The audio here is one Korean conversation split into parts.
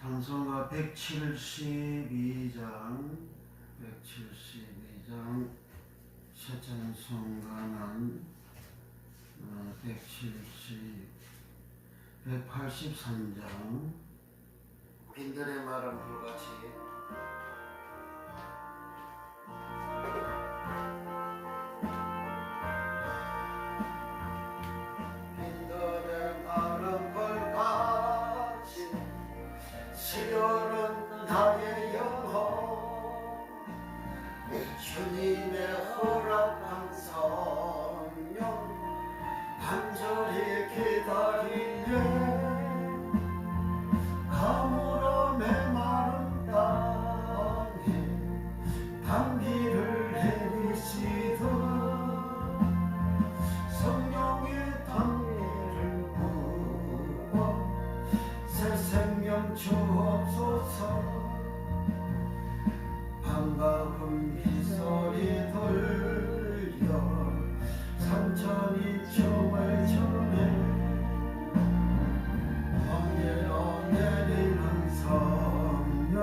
찬송가 172장 새 찬송가는 183장 빈들의 말은 불같이 빈들의 말은 불같이 시련은 나의 영혼 주님의 허락한 성령 간절히 기다리네 가물어 메마른 땅에 단비를 내리시던 성령의 단비를 부어 새 생명 주옵소서 반가운 빗소리 들려 산천이 춤을 추네 번개로 내리는 성령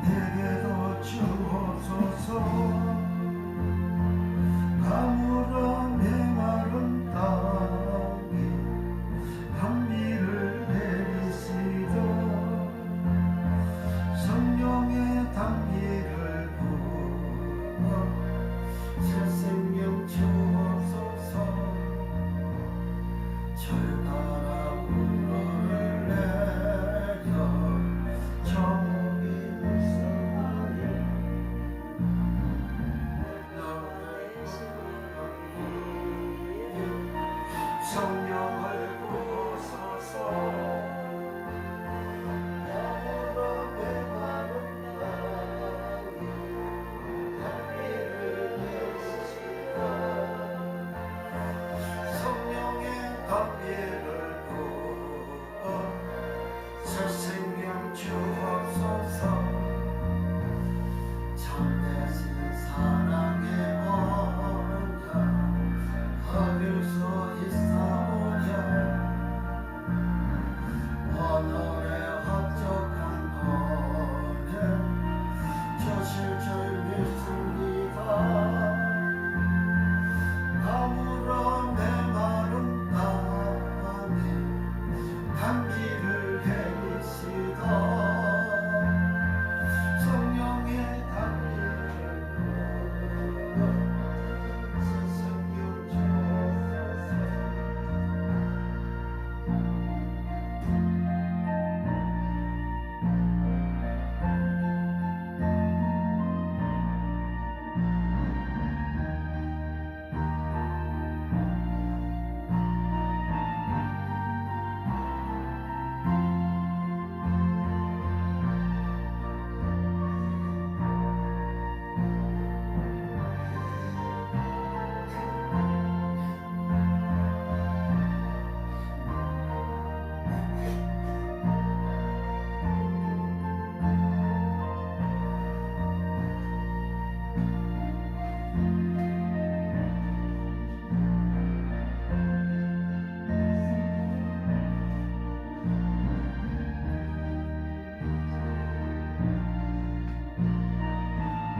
내게도 주옵소서 가물어 메마른 땅에 단비를 내리시던 성령의 단비를 부어 새 생명 주옵소서 철가라 우러를 내려 저목이 불쌍하여 성령을 부어소서 단비를 부어 새 생명 주옵소서 참되신 사랑의 언약 어길 수 있사오랴 오늘의 합족한 은혜 주실 줄 믿습니다 아무런 메마른 땅에 단비를 내리시던 성령의 단비를 부어 새 생명 주옵소서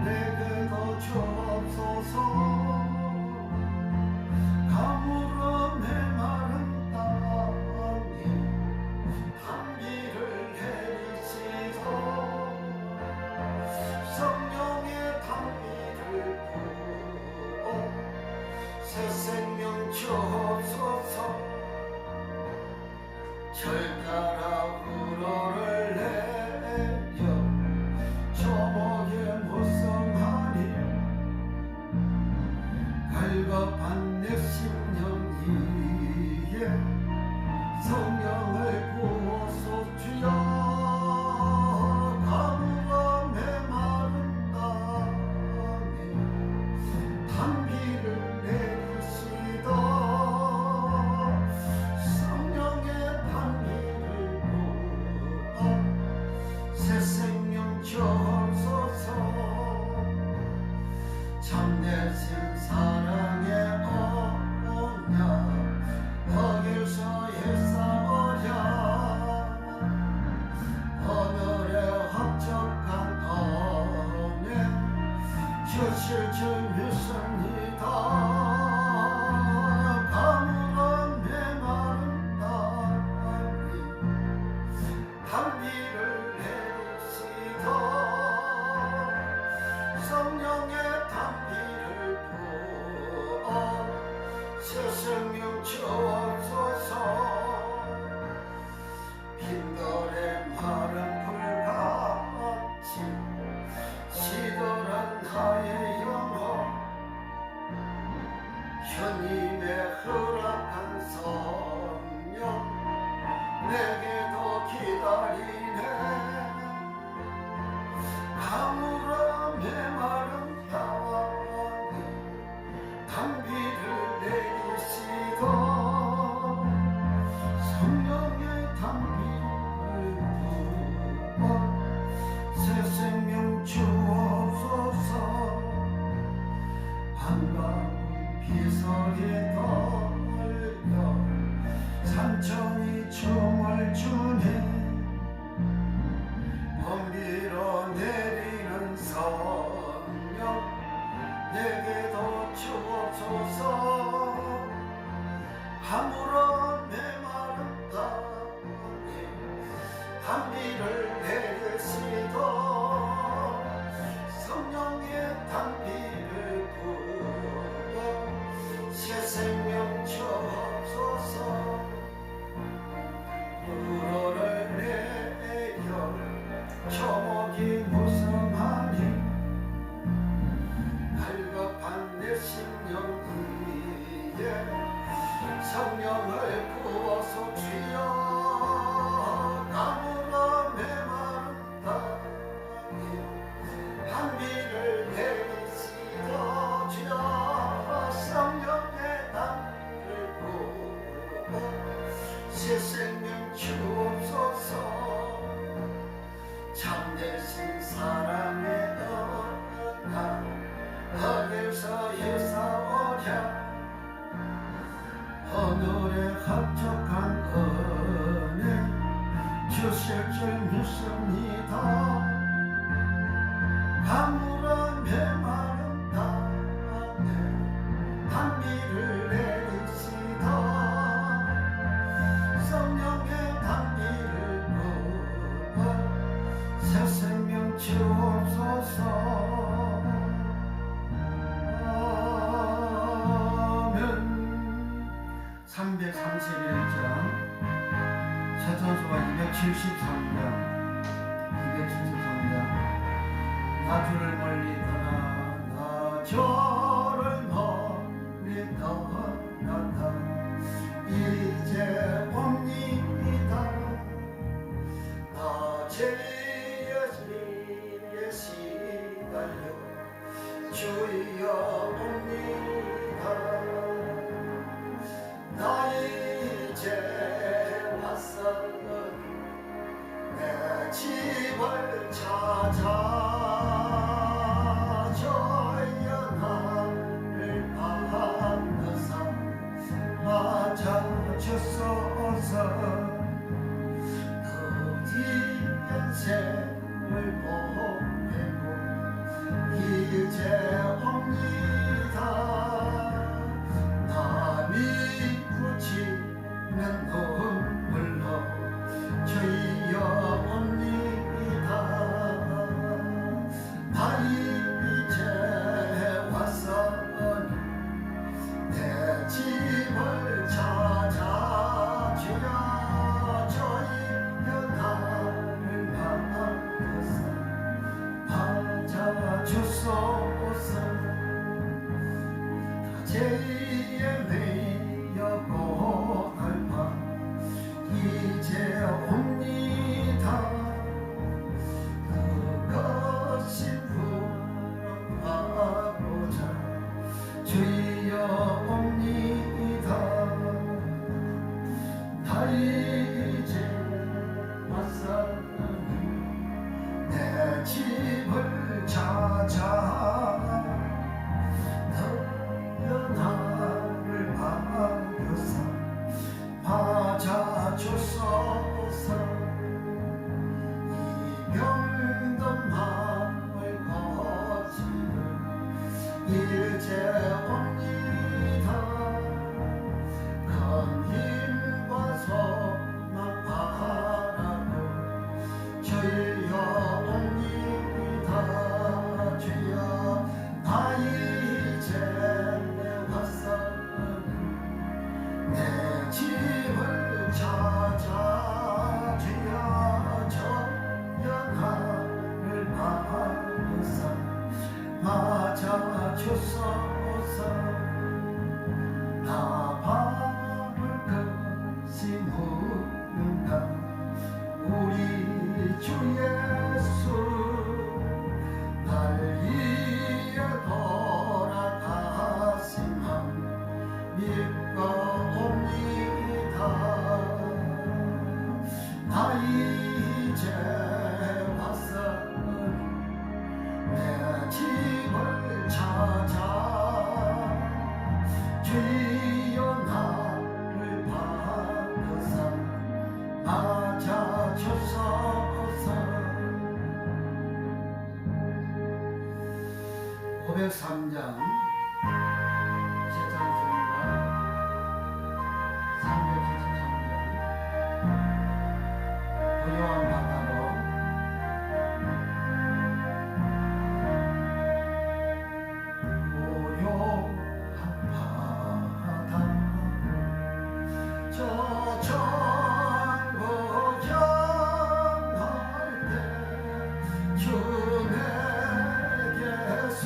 내게도 주옵소서 가물어 메마른 땅에 단비를 내리시던 성령의 단비를 부어 새 생명 주옵소서 철가라 우러를 내려 조목에 무성하니 갈급한 내 심령 위에 성령을 부어서 주여 가물어 메마른 땅에 단비를 내리시던 성령의 단비를 부어 새 생명 주옵소서 참되신 사랑의 언약 어길 수 있사오랴 새 생명 주옵소서. 참되신 사랑의 언약 어디서 예사오랴. 오늘의 합족한 은혜 주실 줄 믿습니다. 가물어 메마른 땅에 단비를 내리시다. 성령의 단비를 부어 새 생명 주옵소서. 아멘. 331장 사전소가 273장 나 주를 멀리 떠나 나 저를 멀리 떠났다. 이제 옵니다. 나 죄의 짐에 시달려 주여 옵니다. 나 이제 왔사오니 내 집을 찾아 저여 나를 받으사 맞아주소서. 거짓 인생을 보내고 이제 옵니다. 남이 굳히는 눈물로 주여 옵니다. 나 이제 왔사오니 내 집을 찾아 주여 주여 나를 만나서 찾아주소서. 죄에 매여 고날 밤 이제 옵니다. 그것이 부름하고자 주여 옵니다. 나 이제 왔사오니 내 집을 찾아 너여 나를 받으사 맞아주소서. 이 병든 마음을 거치는 이제 옵니다. 큰 힘과 소망 바라고 주여 옵니다. 주여 나 이제 왔사오니 내 집을 찾아 주여 주여 나를 받으사 맞아주소서. 나 밤을 끝이 묻는다. 우리 주 예수 날 위해 돌아가심함 믿고 옵니다. 나 이제 왔사오니 내 집을 찾아 주여 나를 받으사 맞아주소서. 503장 제찬송가 373장 고요한 바다로 고요한 바다 저 천국 향할 때 주 내게 손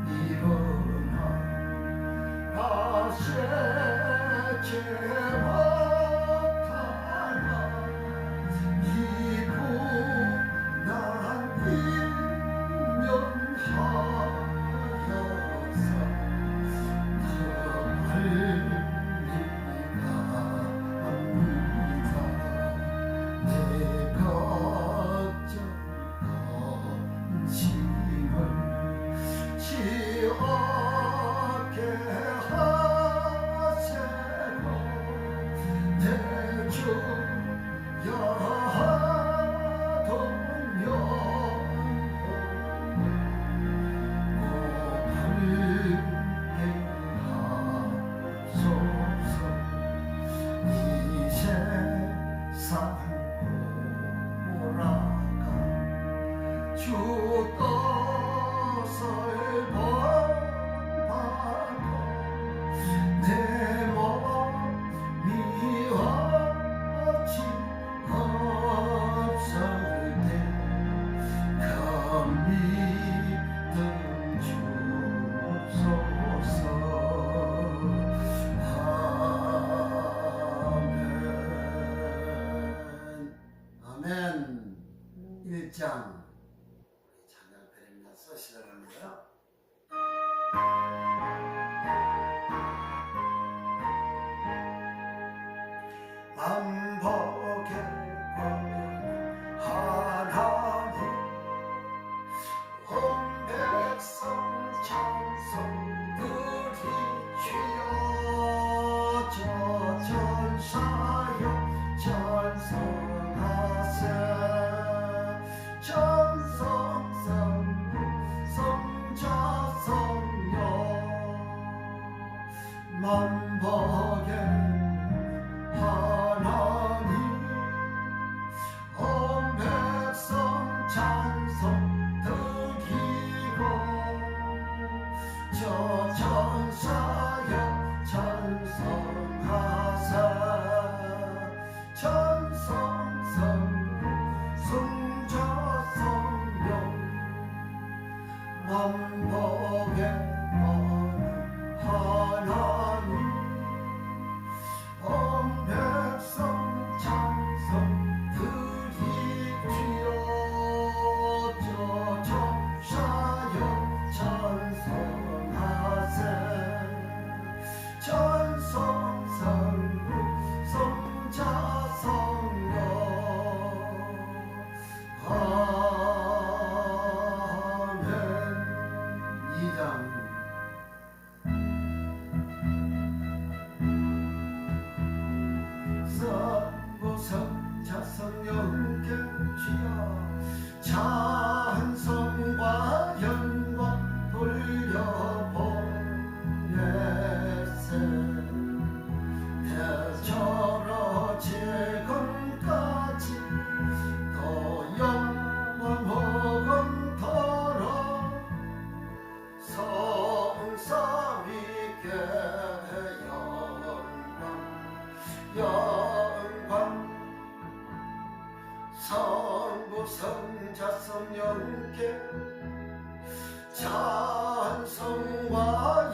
일어나 아세체 못하나 이분한 인면하여서 더 빨리가 합니다. 내 걱정 짐을 지었게 하세요. 내 주 여하던 영혼 고 밝게 하소서. 이 세상 돌아가 주 뜻을 본받고 내 몸이 어찌 없을 때 그 믿음 주소서. 아멘. 아멘. 1장 찬양 드리면서 시작합니다. 만복의 하나님 온 백성 찬송 드리시오. 저 전사여 찬송하세. 천성성부 성자성령 만복의 하나님 온 백성 찬송 드리고 저 천사여 찬송하세. 천성성부 성자성령 만복의 하나님 온 백성 찬송 드리지요. 저 천사여 찬송하세. 천성성부 성자성령 아멘. 2장 성부성자성령께 주여 찬송과 영광 돌려보내세. 대처로 지금까지 또 영원토록 성삼위께 영광 성부성자성령께 찬송과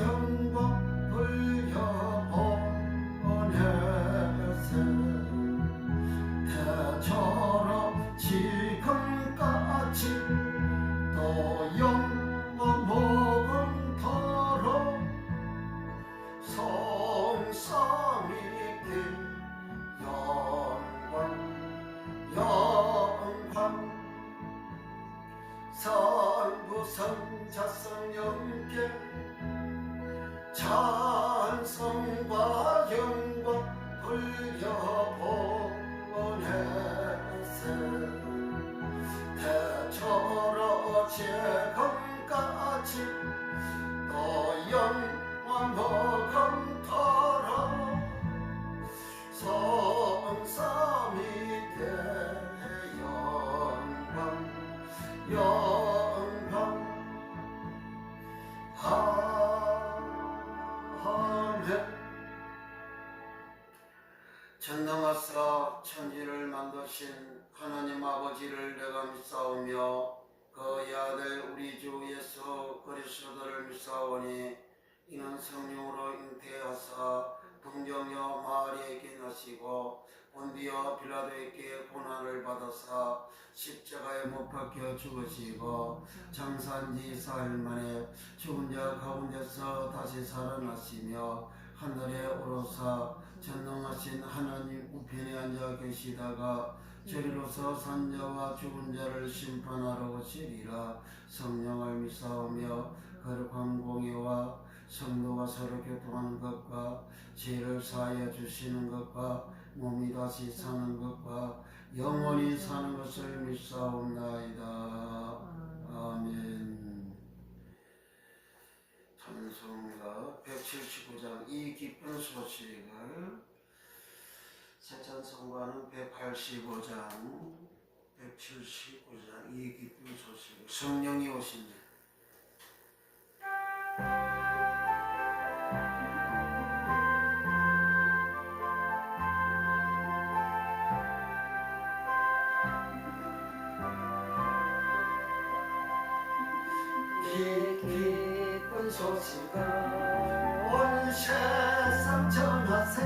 영광 돌려보내세. 대처럼 지금까지 또 영원토록 성삼위께 영광 성부성자성령께 찬송과 영광 돌려보내세. 대처로 지금까지 또 영원토록 성삼위께 영광 아멘. 전능하사 천지를 만드신 하나님 아버지를 내가 믿사오며 그의 아들 우리 주 예수 그리스도의 그리스도를 믿사오니 이는 성령으로 잉태하사 동정녀 마리에게 나시고 본디오 빌라도에게 고난을 받아사 십자가에 못 박혀 죽으시고 장사한 지 사흘 만에 죽은 자 가운데서 다시 살아나시며 하늘에 오르사 전능하신 하나님 우편에 앉아 계시다가 저리로서 산자와 죽은 자를 심판하러 오시리라. 성령을 믿사오며 거룩한 공예와 성도가 서로 교통하는 것과 죄를 사하여 주시는 것과 몸이 다시 사는 것과 영원히 사는 것을 믿사옵나이다. 아멘. 찬송가 179장 이 기쁜 소식을, 새 찬송가는 185장 179장 이 기쁜 소식을, 성령이 오시니 기쁜 소식을 온 세상 전하세.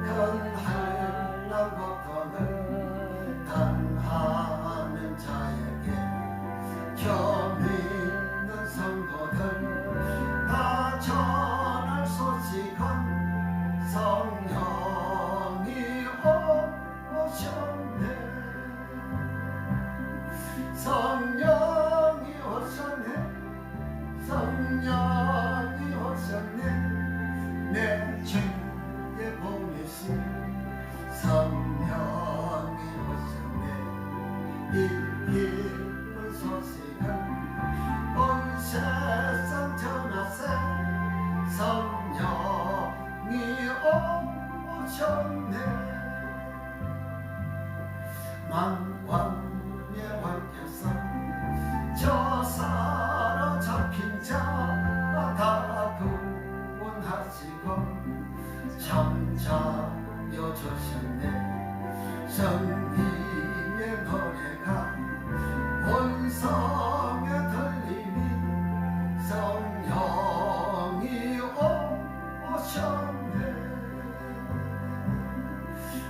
큰 고통을 당하는 자에게 겨 믿는 성도들 다 전할 소식은 성령이 오셨네. 성령이 오셨네. 성령이 오셨네. 내 주에 보내신 성령이 오셨네. 이 기쁜 소식을 온 세상 전하세. 성령이 오셨네. 만왕의 왕께서 저 사로잡힌 자 다 구원하시고 잠자여 주셨네. 성기의 노래가 온 성에 들리니 성령이 오셨네.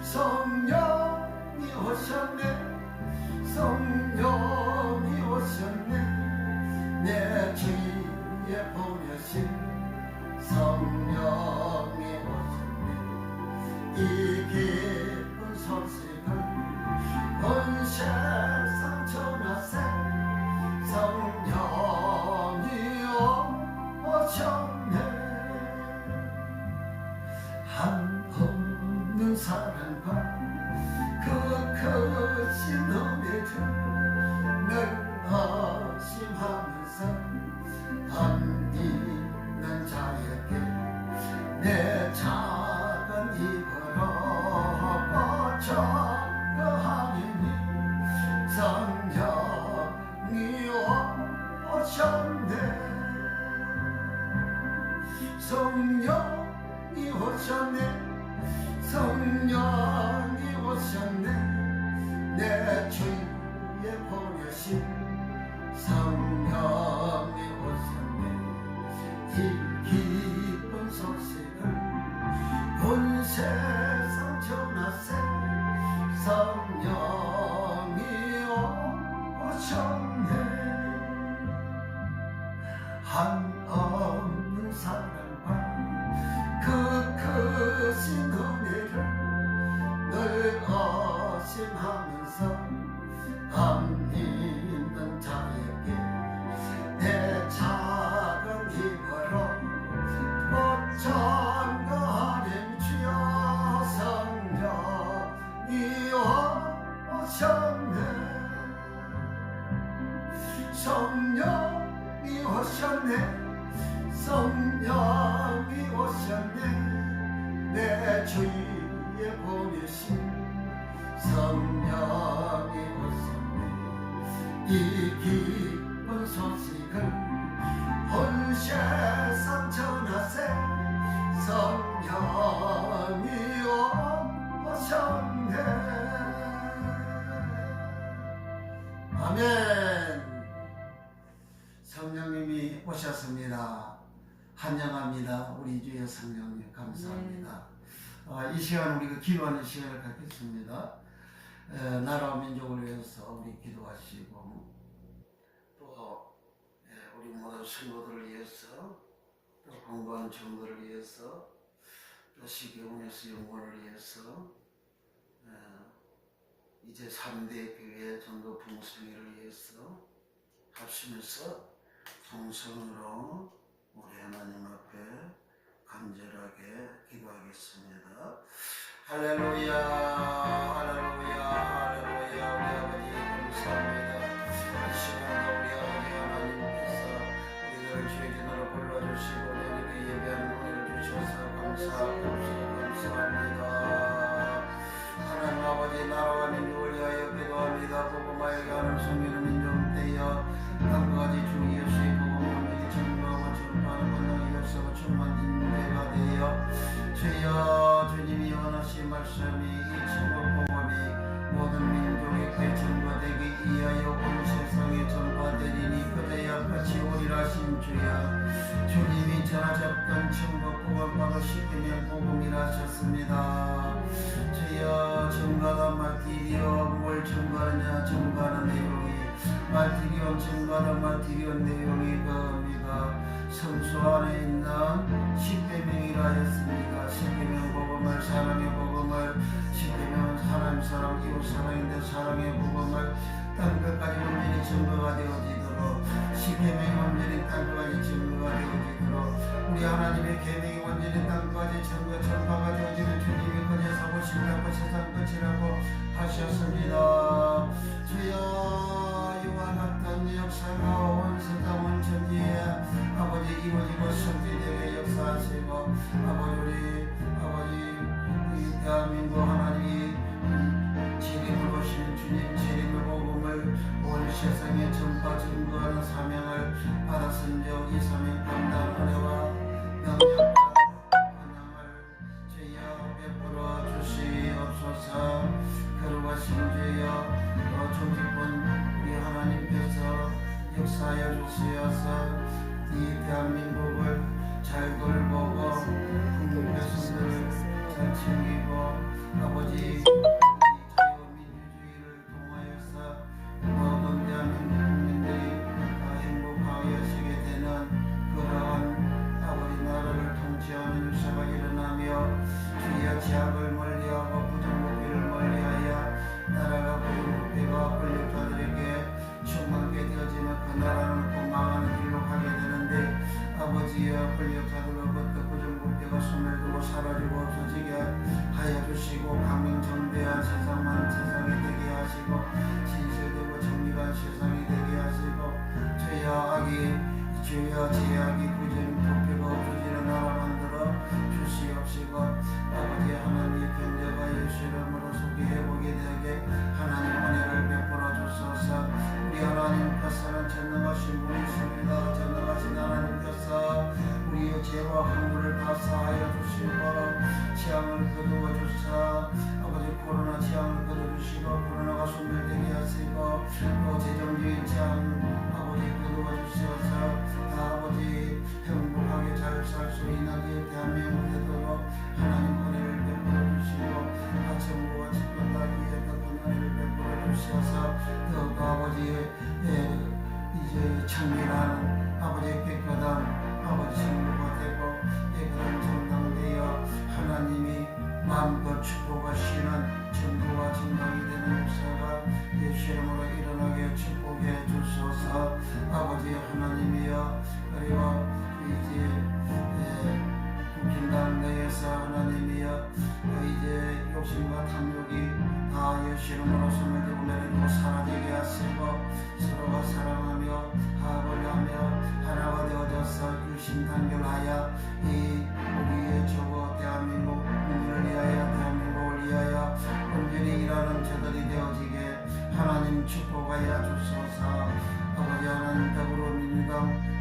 성령이 오셨네. 성령이 오셨네. 내 주위에 보내신 성령이 오셨네. 이 기쁜 소식을 온 세상 전하세. 성령이 오셨네. 한없는 사랑과 그 크신 은혜를 늘 의심하면서 안 믿는 자에게 내 작은 입으로 뻗쳐 하느니 성령이 오셨네. 성령이 오셨네. 성령이 오셨네. 내 주에 보내신 성령이 오셨네. 이 기쁜 소식을 온 세상 전하세. 성령이 오셨네. 한없는 사랑과 그 크신 은혜를 늘 의심하면서 안 믿는 자에게 내 작은 힘으로 못 전가하는 주여. 성령이 오셨네. 성령이 오셨네. 성령이 오셨네. 내 주위에 보내신 성령이 오셨네. 이 기쁜 소식을 온 세상 전하세. 성령이 오셨네. 아멘. 성령님이 오셨습니다. 환영합니다. 우리 주의 성령님 감사합니다. 이 시간 우리가 기도하는 시간을 갖겠습니다. 나라와 민족을 위해서 우리 기도하시고 또 우리 모든 성도들을 위해서 또 공부하는 정도를 위해서 또 시경에서 영혼을 위해서 이제 3대 교회 전도 봉숭이를 위해서 합심해서 통성으로 우리 하나님 앞에 간절하게 기도하겠습니다. 할렐루야 할렐루야 할렐루야. 우리 아버지 감사합니다. 이 시간에 우리 아버지 하나님께서 우리를 주의 전으로 불러주시고 우리에게 예배하는 은혜를 주셔서 감사합니다. 하나님 아버지 나라와 민족을 위하여 기도합니다. 복음하여 가는 성민의 민족 되어 땅까지 주 예수의 복음을 전도하고 전파하는 권능이 역사가 충만 인내가 되어 주여 주님이 원하신 말씀이 이 천국 복음이 모든 민족에게 전파되기 위하여 온 세상에 전파되리니 그대야 같이 오리라 하신 주여 주님이 전하셨던 천국 복음방을 시키면 복음이라 하셨습니다. 주여 증거하다 말티리오 뭘 증거하느냐 증거하는 내용이 말티리온 증거하는 말티리온 내용이 그겁니다. 성수 안에 있는 십계명이라 했습니다. 십계명 복음을 사랑의 복음을 십계명은 사람 이웃 사랑인데 사랑의 복음을 땅끝까지 온전히 증거가 되어지도록 십계명이 온전히 땅끝까지 증거가 되어지도록 우리 하나님의 계명이 온전히 땅끝까지 전파가 되어지는 주님이 그녀서 보시라고 세상 끝이라고 하셨습니다. 주여 이와 같은 역사가 온 세상 온 천지에 아버지 이루어지고 성취되게 역사하시고 아버지 이 대한민국 하나님이 재림을 보시는 주님 재림의 복음을 온 세상에 전파 증거하는 사명을 받았은즉 이 사명 감당 은혜와 명령과 환영을 주여 베풀어 주시옵소서. 거룩하신 주여 종기권 우리 하나님께서 역사하여 주시어서 이 대한민국을 잘 돌보고 국민 백성들을 잘 챙기고 아버지 자유민주주의를 통하여서 모든 대한민국 국민들이 다 행복하여지게 되는 그러한 아버지 나라를 통치하는 역사가 일어나며 주의 제약을 멀리하고 부정부패를 멀리하여 나라가 부정부패가 권력자들에게 충만하게 되어지면 그 나라는 꼭 망하는 길로 가게 되는데 아버지여 권력자들로부터 부정부패가 손을 두고 사라지고 없어지게 하여 주시고 강명정대한 세상만 세상이 되게 하시고 진실되고 정의한 세상이 되게 하시고 주여 악이 주여 제약이 부정부패가 없어지는 나라 만들어 주시옵시고 아버지 하나님의 견제가 예수 이름으로 속히 회복이 되게 하나님 은혜를 베풀어 주소서. 우리 하나님께서는 전능하신 분이십니다. 전능하신 하나님께서 우리의 죄와 허물을 다 사하여 주시고 재앙을 거두어 주사 아버지 코로나 재앙을 거두어 주시고 코로나가 소멸되게 하시고 또 재정적인 재앙 아버지 거두어 주시어서 다 아버지 행복하게 잘 살 수 있는 이 대한민국 되도록 하나님 은혜를 베풀어 주시고 하천부와 집권날 위에 더 은혜를 베풀어 주셔서 더욱 아버지 이제 청결한 아버지 깨끗한 아버지 성도가 되고 깨끗한 정당되어 하나님이 마음껏 축복하시는 전도와 증강이 되는 역사가 예수 이름으로 일어나게 축복해 주소서. 아버지 하나님이여 그리고 이제 국힘당 내에서 하나님이여 이제 욕심과 탐욕이 다 예수 이름으로 손을 들고 내려놓고 사라지게 하시고 서로가 사랑하며 화합을 하며 하나가 되어져서 유심단결하여 이 우리의 저거 대한민국 국민을 위하여 대한민국을 위하여 온전히 일하는 저들이 되어지게 하나님 축복하여 주소서. 아버지 하나님 더불어민주당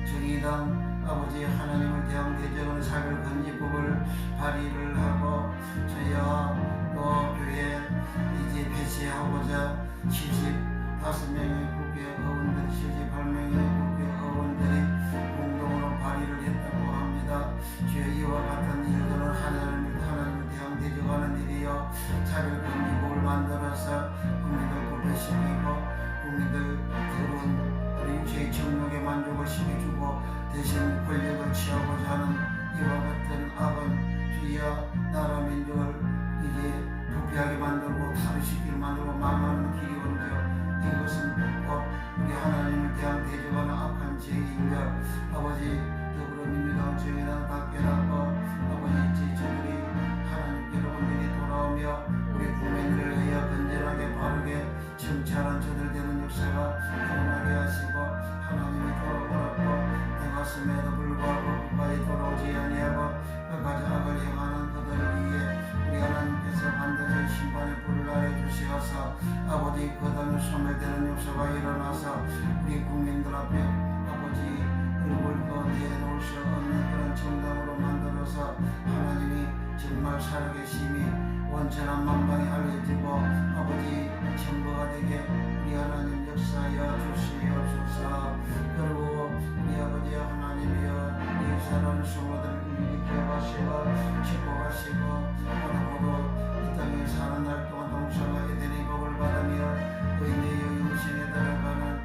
정의당 아버지 하나님을 대한 대적은 사별 건립법을 발의를 하고 저희와 또 교회 이제 폐쇄하고자 75명의 국회의원들 78명의 국회의원 대법원들이 공동으로 발의를 했다고 합니다. 주여 이와 같은 일들은 하나님을 대항 대적하는 일이요 차별금지법을 만들어서 국민들 부패시키고 국민들 더러운 육체의 정욕에 만족을 시켜주고 대신 권력을 취하고자 하는 이와 같은 악은 주여 나라 민족을 이제 부패하게 만들고 탈의시키게 만들고 망하는 길이 온대요. 이것은 곧 우리 하나님을 대한 대적하는 악한 죄인가. 아버지 더불어민주당 정의당 다 깨닫고 아버지 저들이 하나님께로 온전히 돌아오며 우리 국민들을 위하여 건전하게 바르게 정치하는 저들 되는 역사가 일어나게 하시고 하나님이 돌아오라고 내 가슴에도 불구하고 끝까지 돌아오지 아니하고 끝까지 악을 행하는 그들을 위해 우리 하나님께서 반드시 심판의 불을 내려주시어서 아버지 그들을 소멸되는 역사가 일어나서 우리 국민들 앞에 아버지 얼굴도 내놓을 수 없는 그런 정당으로 만들어서 하나님이 정말 살아계심이 원천한 만방에 알려지고 아버지 전부가 되게 우리 하나님 역사하여 주시옵소서. 그리고 우리 아버지 하나님이여 이 사람 성도들 일으켜가시고 축복하시고 모두 이 땅에 사는 날 동안 동성하게 되니 복을 받으며 의인되어 영생에 들어가는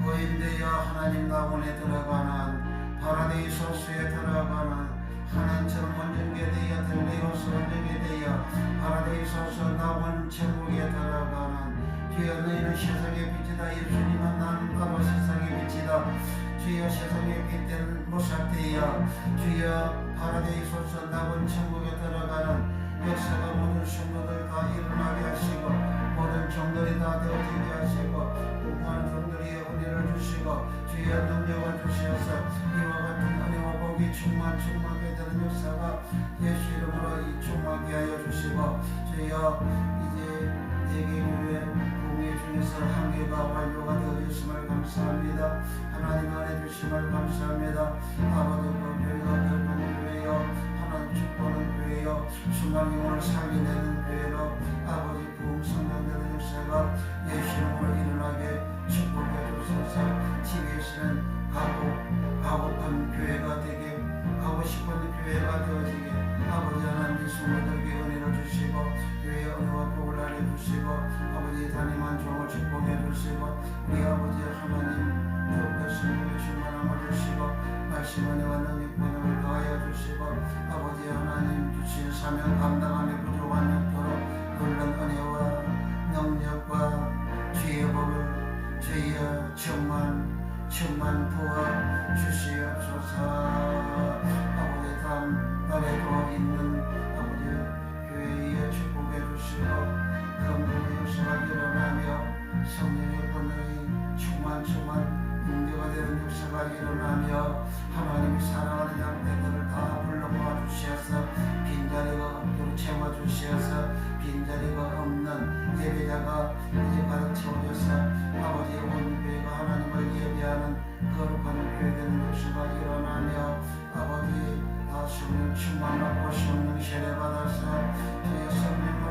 의인되어 하나님 나원에 들어가는 파라데이소 수에 들어가는 하나님처럼 온전하게 되어 들리고서 온전하게 되어 파라데이소서 나원 천국에 들어가는 주여 너희는 세상의 빛이다. 예수님은 나는 바로 세상의 빛이다. 주여 세상의 빛된 모삭되어 주여 파라데이소서 나원 천국에 들어가는 역사가 모든 성도들 다 일어나게 하시고 모든 종들이 다 되어지게 하시고 무고한 종들이 은혜를 주시고 주여 능력을 주시어서 이와 같은 은혜와 복이 충만하게 되는 역사가 예수 이름으로 충만하게 하여 주시고 주여 이제 대개교회 공예 중에서 한 개가 완료가 되어주심을 감사합니다. 하나님 안에 주심을 감사합니다. 아버지 그 교회가 결국은 교회요 하나님 축복하는 교회요 순간 영혼을 살리내는 교회로 아버지 부흥 성장되는 역사가 예수 이름으로 일어나게 축복해 주소서. 집에서는 가고픈 교회가 되게 가고 싶은 교회가 되어지게 아버지 하나님 성도들에게 은혜를 주시고 교회의 은혜와 복을 알려주시고 아버지 담임한 종을 축복해 주시고 우리 아버지 하나님 더욱더 성령의 충만함을 주시고 말씀 은혜와 능력을 더하여 주시고 아버지 하나님 주신 사명 감당함에 부족한 영토로 놀란 은혜와 능력과 주의 복을 주의 충만 부어 주시옵소서. 아버지 다음 날에도 있는 아버지 교회에 축복해 주시고 건강의 역사가 일어나며 성령의 권능이 충만 인도가 되는 역사가 일어나며 하나님이 사랑하는 양떼들을 다 불러 모아 주시어서 빈자리가 없도록 채워 주시어서 빈자리가 없는 예배자가 이제 가득 채워져서 아버지 온 교회가 하나님을 예배하는 거룩한 교회 되는 역사가 일어나며 아버지 다 성령 충만받고 성령 세례받아서 주의 성령으로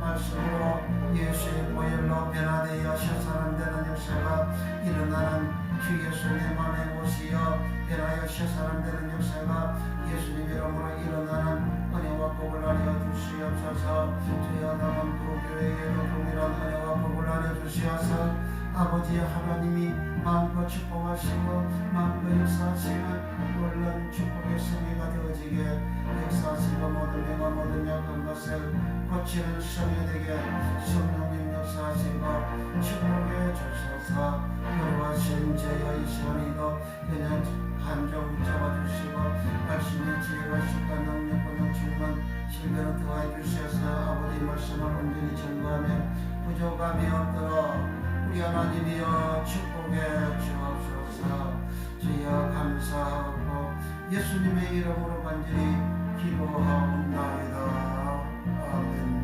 말씀으로 예수의 보혈로 변화되어 셔사람되는 역사가 일어나는 주 예수님 안에 오시어 변하여 셔사람되는 역사가 예수님 이름으로 일어나는 은혜와 복을 알려 주시옵소서. 주여 남은 두 교회에도 동일한 은혜와 복을 알려 주시어서 아버지 하나님이 마음껏 축복하시고 마음껏 역사하시는 놀라운 축복의 성회가 되어지게 역사하시고 모든 병과 모든 약한 것을 고치는 성회 되게 성령님 역사하시고 축복해 주소서. 거룩하신 저희의 시원이도 그냥 한종 붙잡아주시고 말씀의 지혜와 식과 능력과 충만 신변을 더하여 주셔서 아버지 말씀을 온전히 전거하며 부족함이 없도록 우리 하나님이여 축복해 주옵소서. 주여 감사하고 예수님의 이름으로 간절히 기도하옵나이다. 아멘.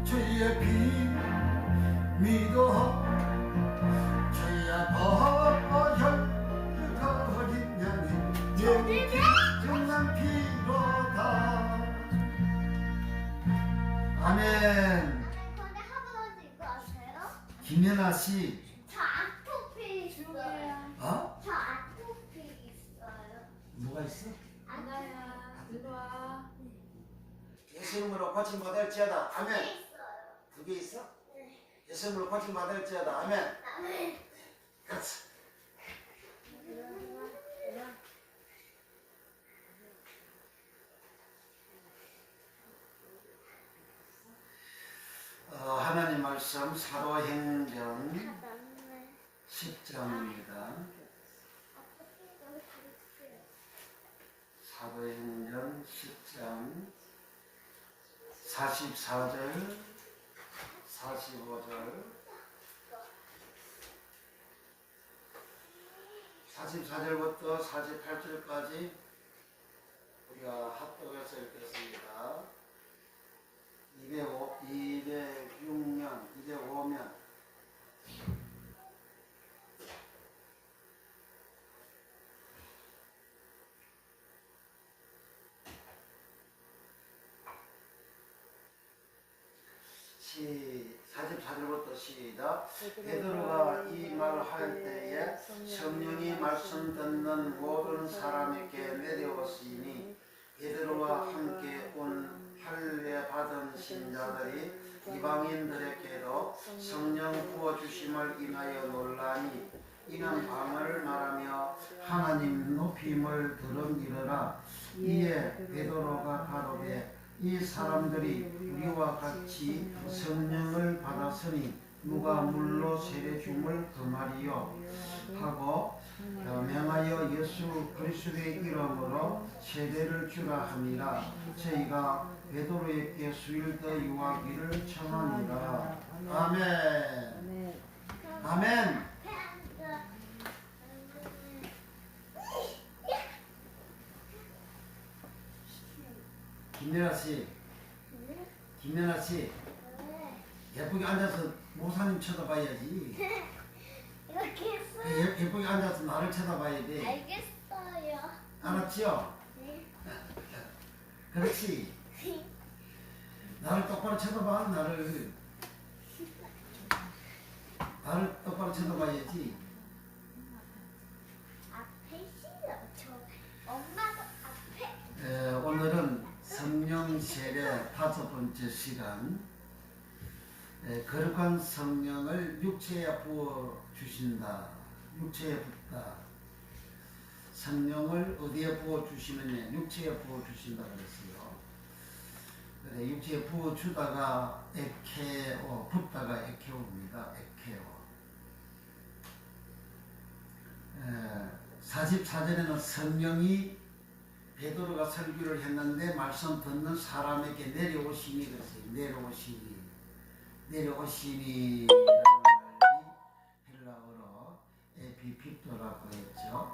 주의 피 씨. 저 아토피 있어요. 어? 저 아토피 있어요. 뭐가 있어? 하나야, 일로 와. 예수 이름으로 고침 받을지어다. 아멘. 있어요. 2개 있어? 네. 예수 이름으로 고침 받을지어다. 아멘. 네. 그렇지. 하나님 말씀 사도행전 10장입니다. 사도행전 10장 44절 45절 44절부터 48절까지 우리가 합독해서 읽겠습니다. 206년, 205면 시 44절부터 시작. 베드로가 이 말을 할 때에 성령이 말씀 듣는 모든 사람에게 내려오시니 베드로와 함께 온 할례 받은 신자들이 이방인들에게도 성령 부어주심을 인하여 놀라니 이는 방언을 말하며 하나님 높임을 들은이러라. 이에 베드로가 가로되 이 사람들이 우리와 같이 성령을 받았으니 누가 물로 세례 줌을 금하리요 하고 명하여 예수 그리스도의 이름으로 세례를 주라 함이라. 저희가 베드로에게 수일 더 유하기를 청하니라. 아멘. 아멘. 김연아 씨, 김연아 씨, 예쁘게 앉아서 목사님 쳐다봐야지. 이렇게 했어요. 예쁘게 앉아서 나를 쳐다봐야 돼. 알겠어요. 알았지요? 네. 그렇지. 나를 똑바로 쳐다봐. 나를 똑바로 쳐다봐야지. 앞에 싫어. 저 엄마도 앞에. 오늘은 성령 세례 5번째 시간. 거룩한 성령을 육체에 부어 주신다. 육체에 붓다. 성령을 어디에 부어 주시느냐? 육체에 부어 주신다 그랬어요. 그래, 육체에 부어 주다가 에케오, 붓다가 에케오입니다. 에케오. 44절에는 성령이 베드로가 설교를 했는데 말씀 듣는 사람에게 내려오시니 그랬어요. 내려오시니 헬라어로 에피핍도라고 했죠.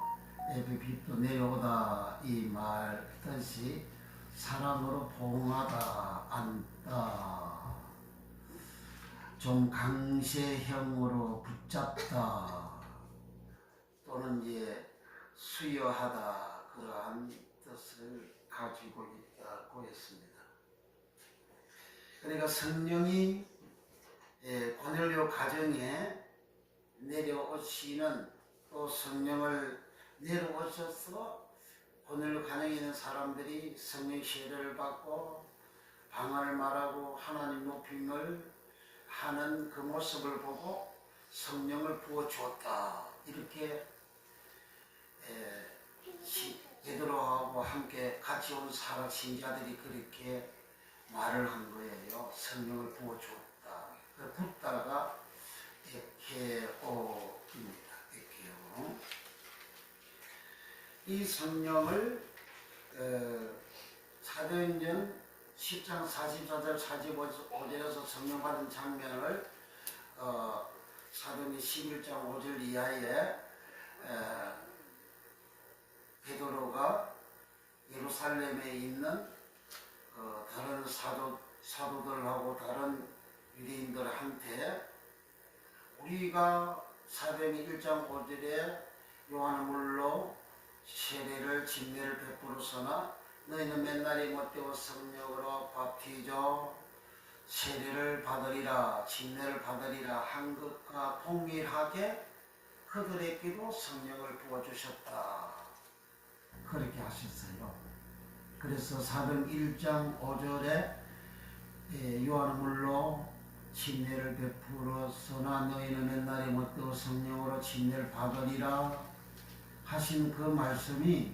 에피핍도 내려오다 이 말 뜻이 사람으로 봉하다, 앉다, 좀 강세형으로 붙잡다 또는 이제 수여하다 그러한 뜻을 가지고 있다고 했습니다. 그러니까 성령이 고넬료 가정에 내려오시는 또 성령을 내려오셔서 고넬료 가정에 있는 사람들이 성령 세례를 받고 방언을 말하고 하나님 높임을 하는 그 모습을 보고 성령을 부어주었다. 이렇게 베드로하고 함께 같이 온 사람 신자들이 그렇게 말을 한 거예요. 성령을 부어주었다. 붓다가 에케오입니다. 에케오. 이 성령을 사도행전 10장 44절 45절에서 성령 받은 장면을 사도행전 11장 5절 이하에 베드로가 예루살렘에 있는 다른 사도들하고 다른 유대인들한테 우리가 사도행전 1장 5절에 요한은 물로 세례를 진례를 베풀었으나 너희는 맨날이 못되어 성령으로 밥티죠. 세례를 받으리라 침례를 받으리라 한 것과 동일하게 그들에게도 성령을 부어주셨다. 그렇게 하셨어요. 그래서 사도행 1장 5절에 요한물로 침례를 베풀었으나 너희는 옛날에 못되어 성령으로 침례를 받으리라 하신 그 말씀이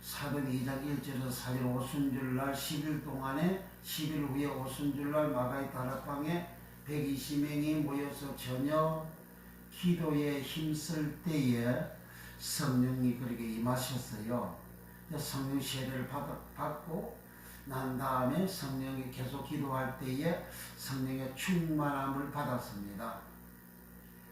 사도행 2장 1절에서 4절 오순절날 10일 동안에 10일 후에 오순절날 마가의 다락방에 120명이 모여서 저녁 기도에 힘쓸 때에 성령이 그렇게 임하셨어요. 성령 세례를 받고 난 다음에 성령이 계속 기도할 때에 성령의 충만함을 받았습니다.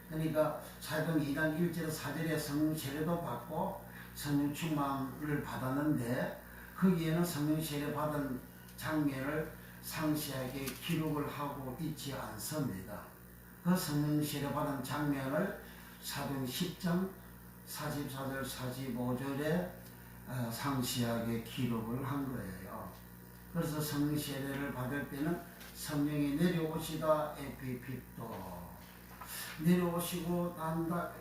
그러니까 사도행 2장 1절에서 4절에 성령 세례도 받고 성령 충만을 받았는데 거기에는 성령 세례 받은 장면을 상세하게 기록을 하고 있지 않습니다. 그 성령 세례 받은 장면을 사도행 10장 44절 45절에 상세하게 기록을 한 거예요. 그래서 성령 세례를 받을 때는 성령이 내려오시다 에피핍도 내려오시고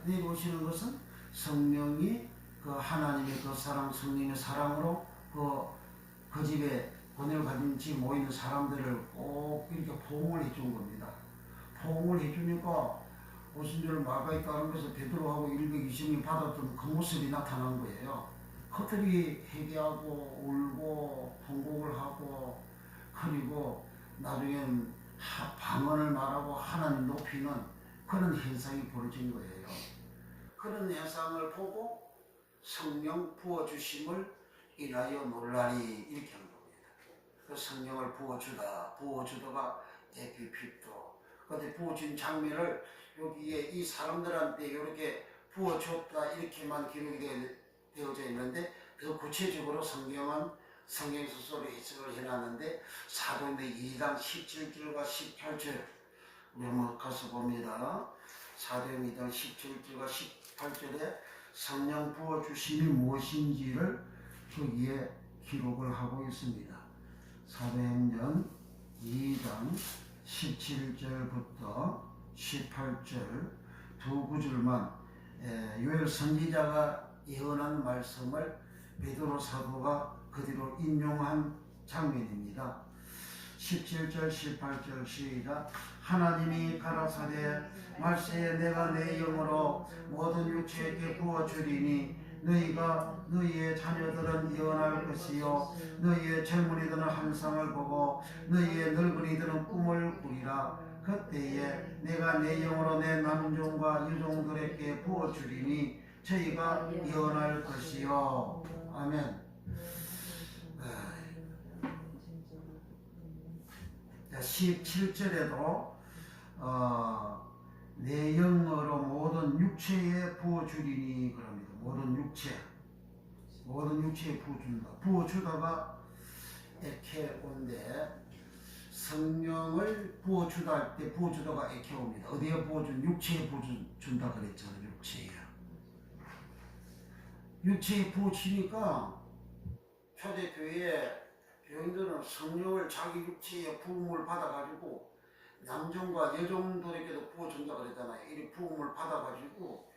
내려오시는 것은 성령이 그 하나님의 그 사랑 성령의 사랑으로 그 집에 권위를 가진 집 모이는 사람들을 꼭 이렇게 포옹을 해준 겁니다. 포옹을 해주니까 오순절 마가에 따르면서 베드로하고 120명이 받았던 그 모습이 나타난 거예요. 그들이 회개하고 울고 통곡을 하고 그리고 나중엔 방언을 말하고 하나님 높이는 그런 현상이 벌어진 거예요. 그런 현상을 보고 성령 부어주심을 인하여 놀라리 이렇게 한 겁니다. 그 성령을 부어주다가 에피핍도 그때 부어준 장면을 여기에 이 사람들한테 이렇게 부어줬다 이렇게만 기록이 되어져 있는데 더 구체적으로 성경은 성경 스스로 해석을 해놨는데 사도행전 2장 17절과 18절 우리 한번 가서 봅니다. 사도행전 2장 17절과 18절에 성령 부어주심이 무엇인지를 거기에 기록을 하고 있습니다. 사도행전 2장 17절부터 18절 두 구절만 요엘 선지자가 예언한 말씀을 베드로 사도가 그대로 인용한 장면입니다. 17절 18절 시작. 하나님이 가라사대 말세에 내가 내 영으로 모든 육체에게 부어주리니 너희가 너희의 자녀들은 예언할 것이요 너희의 젊은이들은 환상을 보고 너희의 늙은이들은 꿈을 꾸리라. 그때에 내가 내 영으로 내 남종과 여종들에게 부어주리니 저희가 예언할 것이요. 아멘. 17절에도 내 영으로 모든 육체에 부어주리니 그럽니다. 모든 육체에 부어준다. 부어주다가 에케온데 성령을 부어주다 할 때 부어주다가 에케옵니다. 어디에 부어준? 육체에 부어준다 그랬잖아요. 육체에 부어주니까 초대교회에 교인들은 성령을 자기 육체에 부음을 받아가지고 남종과 여종들에게도 부어준다 그랬잖아요. 이 부음을 받아가지고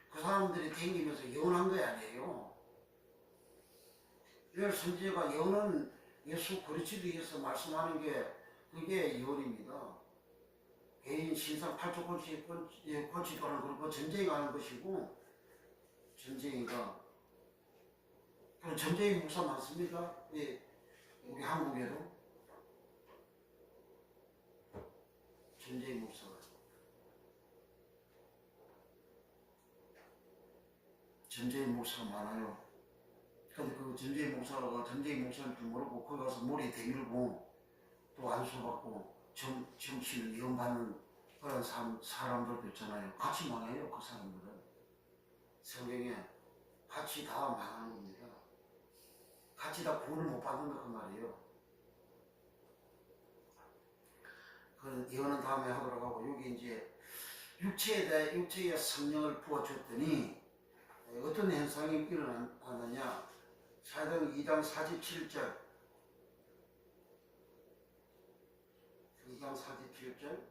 그 사람들이 댕기면서 예언한 거 아니에요. 열 선지자가 예언은 예수 그리스도에 의해서 말씀하는 게 그게 예언입니다. 개인 신상 8조 고치도라는 그런 전쟁하는 것이고 전쟁이가 전쟁의 목사 많습니까? 예, 우리 한국에도 전쟁의 목사가 많아요. 근데 그 전쟁의 목사가 전쟁의 목사인 줄 모르고 거기 가서 머리에 대밀고 또 안수받고 정치를 이용받는 그런 사람들도 있잖아요. 같이 망해요. 그 사람들은 성경에 같이 다 망하는 겁니다. 같이 다 구원을 못 받는다 그 말이에요. 그 예언은 다음에 하도록 하고 여기 이제 육체에 성령을 부어줬더니 어떤 현상이 일어나느냐. 사도행 2장 47절 2장 47절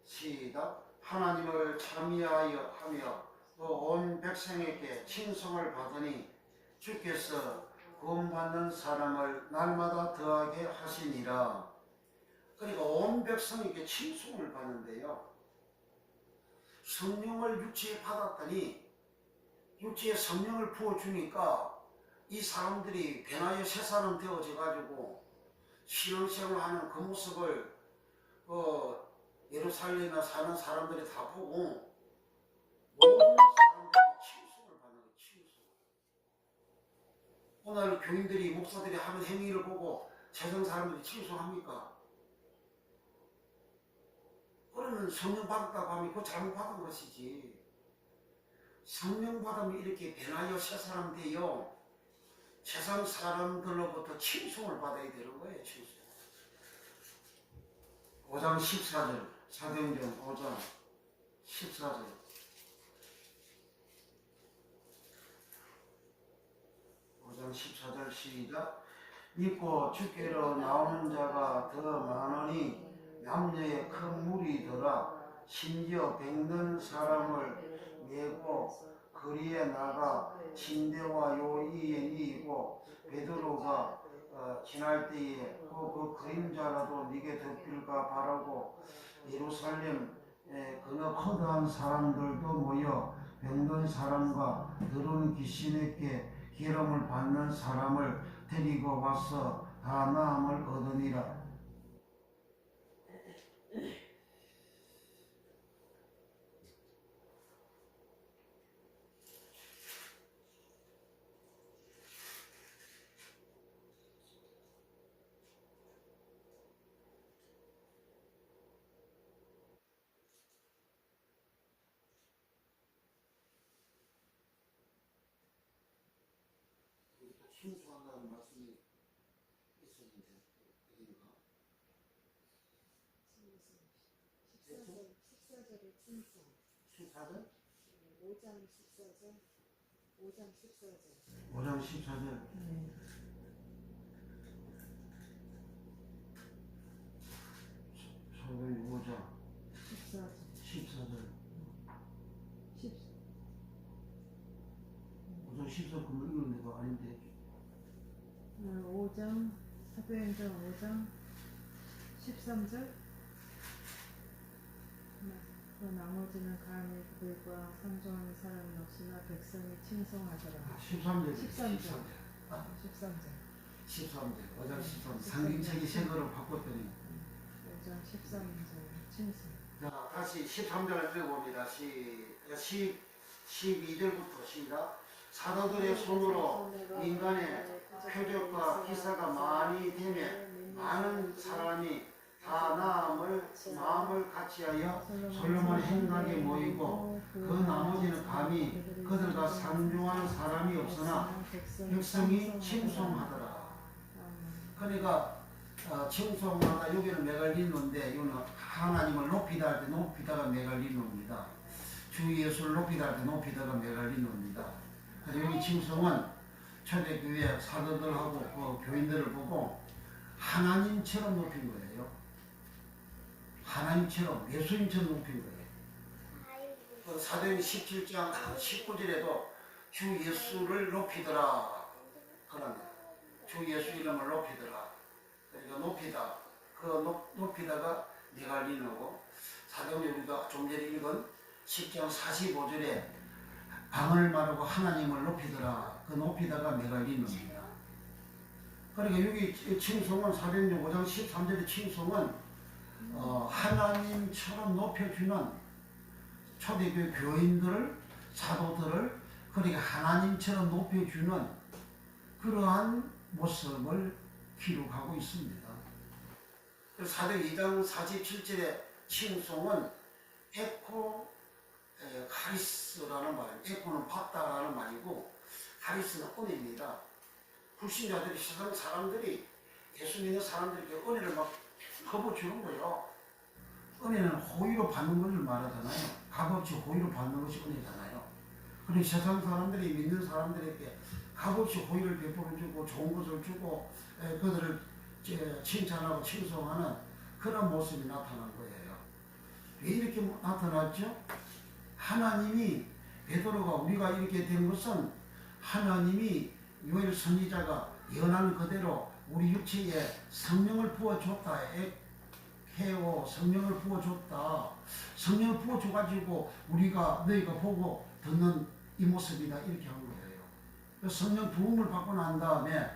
시작. 하나님을 참여하여 하며 또 온 백성에게 칭송을 받으니 주께서 구원받는 사람을 날마다 더하게 하시니라. 그러니까 온 백성에게 칭송을 받는데요. 성령을 육체에 받았더니 육체에 성령을 부어주니까 이 사람들이 변화의 새 사람 되어져 가지고 신앙생활을 하는 그 모습을 예루살렘에 사는 사람들이 다 보고 모든 사람들이 칭송을 받는 거예요. 칭송. 오늘 교인들이 목사들이 하는 행위를 보고 세상 사람들이 칭송합니까? 그러면 성령 받았다고 하면 그거 잘못 받은 것이지. 성령 받으면 이렇게 변하여 새 사람 되어 세상 사람들로부터 칭송을 받아야 되는 거예요. 칭송. 5장 14절 사도행전 5장 14절 5장 14절 시작. 믿고 주께로 나오는 자가 더 많으니 남녀의 큰 무리더라. 심지어 병든 사람을 메고 거리에 나가 침대와 요이에 이고 베드로가 지날 때에 그 그림자라도 네게 덮일까 바라고 예루살렘 그너 커다란 사람들도 모여 병든 사람과 더러운 귀신에게 기름을 받는 사람을 데리고 와서 다 나음을 얻으니라. 칭송한다는 말씀이 있었는데 어딘가? 14절에 칭송. 14절? 5장 14절. 5장 14절. 5장 14절. 소위 5장 14절. 5장 14절 그걸 읽는 거 아닌데. 5장 사도행전 5장 13절. 그 나머지는 감히 그들과 상종하는 사람 역시나 백성이 칭송하더라. 13절. 13절. 13절. 5장 13절. 상징책이 색으로 바꿨더니. 5장 13절 칭송. 자, 다시 13절을 읽어봅니다. 12절부터 시작. 사도들의 손으로 인간의 표적과 기사가 많이 되면 많은 사람이 다 마음을 같이하여 솔로몬 행각에 모이고 그 나머지는 감히 그들과 상종하는 사람이 없으나 백성이 칭송하더라. 그러니까 칭송하다 여기는 메갈리노인데 이거는 하나님을 높이다 할 때 높이다가 메갈리노입니다. 주 예수를 높이다 할 때 높이다가 메갈리노입니다. 그래서 여기 칭송은 초대교회 사도들하고 그 교인들을 보고 하나님처럼 높인 거예요. 하나님처럼 예수님처럼 높인 거예요. 사도행 17장 19절에도 주 예수를 높이더라. 그러네. 주 예수 이름을 높이더라. 그러니까 높이다. 그 높이다가 메갈리노고 사도행 우리가 좀 전에 읽은 10장 45절에 방을 마르고 하나님을 높이더라. 그 높이다가 메갈리노입니다. 그러니까 여기 칭송은 사도행전 5장 13절의 칭송은 하나님처럼 높여주는 초대교회 교인들을 사도들을 그러니까 하나님처럼 높여주는 그러한 모습을 기록하고 있습니다. 사도행 2장 47절의 칭송은 에코 카리스라는 말이에요. 에코는 받다라는 말이고 카리스는 은혜입니다. 불신자들이 세상 사람들이 예수 믿는 사람들에게 은혜를 막 퍼부어주는 거예요. 은혜는 호의로 받는 것을 말하잖아요. 값없이 호의로 받는 것이 은혜잖아요. 그리고 세상 사람들이 믿는 사람들에게 값없이 호의를 베풀어주고 좋은 것을 주고 그들을 칭찬하고 칭송하는 그런 모습이 나타난 거예요. 왜 이렇게 나타났죠? 하나님이 베드로가 우리가 이렇게 된 것은 하나님이 요엘 선지자가 예언한 그대로 우리 육체에 성령을 부어줬다. 해요. 성령을 부어줬다. 성령을 부어줘가지고 우리가 너희가 보고 듣는 이 모습이다. 이렇게 한 거예요. 성령 부음을 받고 난 다음에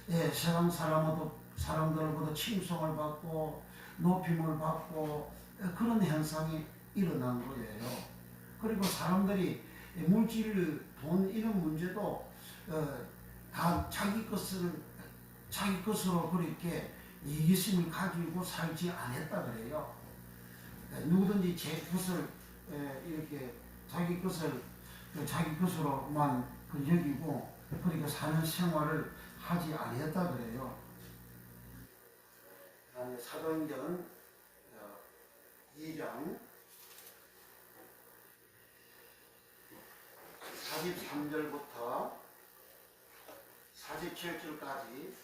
세상 사람들보다 칭송을 받고 높임을 받고 그런 현상이 일어난 거예요. 그리고 사람들이 물질, 돈 이런 문제도 다 자기 것으로 그렇게 이기심을 가지고 살지 않았다 그래요. 누구든지 제 것을 이렇게 자기 것으로만 여기고 그러니까 사는 생활을 하지 않았다 그래요. 사도행전 2장 43절부터 47절까지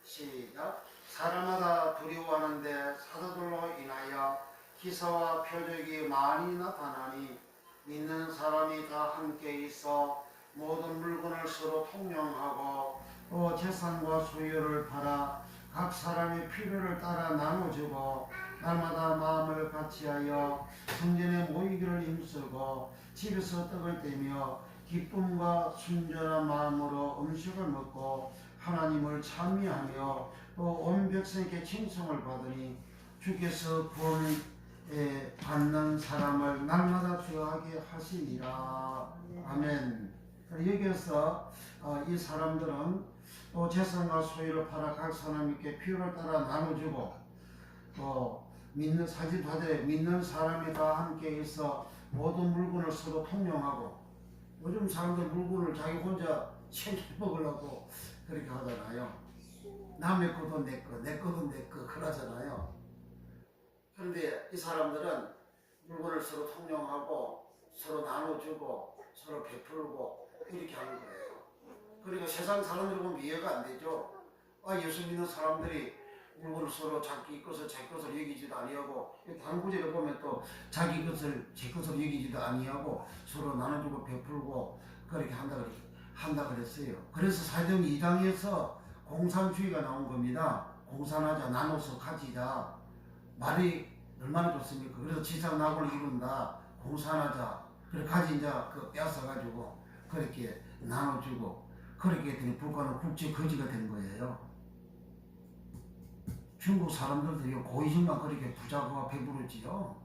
시작. 사람마다 두려워하는데 사도들로 인하여 기사와 표적이 많이 나타나니 믿는 사람이 다 함께 있어 모든 물건을 서로 통용하고 또 재산과 소유를 팔아 각 사람의 필요를 따라 나눠주고 날마다 마음을 같이하여 성전에 모이기를 힘쓰고 집에서 떡을 떼며 기쁨과 순전한 마음으로 음식을 먹고 하나님을 찬미하며 또 온 백성에게 칭송을 받으니 주께서 구원을 받는 사람을 날마다 주하게 하시니라. 아멘. 여기에서 이 사람들은 또 재산과 소유를 팔아 각 사람에게 필요를 따라 나눠주고 또 믿는 사람이 다 함께 있어 모든 물건을 서로 통용하고, 요즘 사람들 물건을 자기 혼자 챙겨 먹으려고 그렇게 하잖아요. 남의 것도 내 거, 내 것도 내 거 그러잖아요. 그런데 이 사람들은 물건을 서로 통용하고 서로 나눠주고 서로 베풀고 이렇게 하는 거예요. 그러니까 세상 사람들 보면 이해가 안 되죠. 예수 믿는 사람들이 물건을 서로 자기 것을 제 것을 여기지도 아니하고, 다른 구절에 보면 또 자기 것을 제 것을 여기지도 아니하고 서로 나눠주고 베풀고 그렇게 한다 그랬어요. 그래서 사도행 2장에서 공산주의가 나온 겁니다. 공산하자, 나눠서 가지자. 말이 얼마나 좋습니까? 그래서 지상낙원을 이룬다. 공산하자. 그래 가진자 뺏어가지고 그렇게 나눠주고 그렇게 했더니 북한은 국제 거지가 된 거예요. 중국 사람들도 고의심만 그렇게 부자가 배부르지요.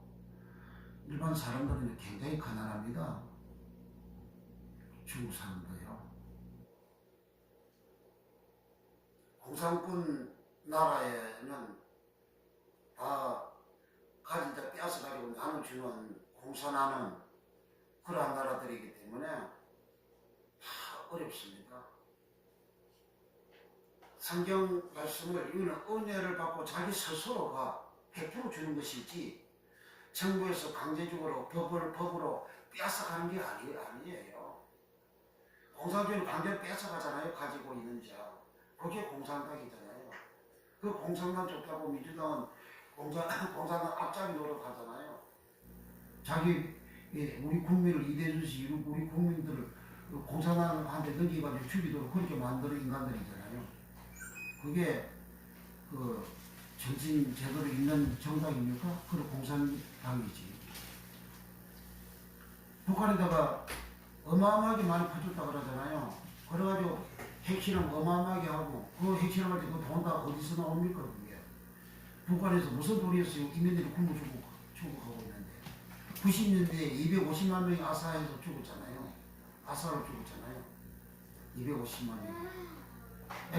일반 사람들은 굉장히 가난합니다. 중국 사람도요. 공산권 나라에는 다 가진 자 빼앗아가지고 나눠주는, 공산하는 그러한 나라들이기 때문에 다 어렵습니다. 성경 말씀을 이거는 은혜를 받고 자기 스스로가 100% 주는 것이지 정부에서 강제적으로 법으로 빼앗아가는 게 아니에요. 공산주의는 강제로 빼앗아가잖아요. 가지고 있는 자. 그게 공산당이잖아요. 그 공산당 좋다고 민주당은 공산당 앞잡이 노력하잖아요. 우리 국민을 이대주시 이루고 우리 국민들을 공산당한테 넘기가지고 죽이도록 그렇게 만드는 인간들이잖아요. 그게 정신 제대로 있는 정당입니까? 그런 공산당이지. 북한에다가 어마어마하게 많이 퍼줬다 그러잖아요. 그래가지고 핵실험 어마어마하게 하고 그 핵실험할 때 그 돈 다 어디서 나옵니까? 그게 북한에서 무슨 돈이었어요? 이민들이 굶어 죽어가고 있는데 90년대에 250만 명이 아사에서 죽었잖아요. 아사로 죽었잖아요. 250만 명.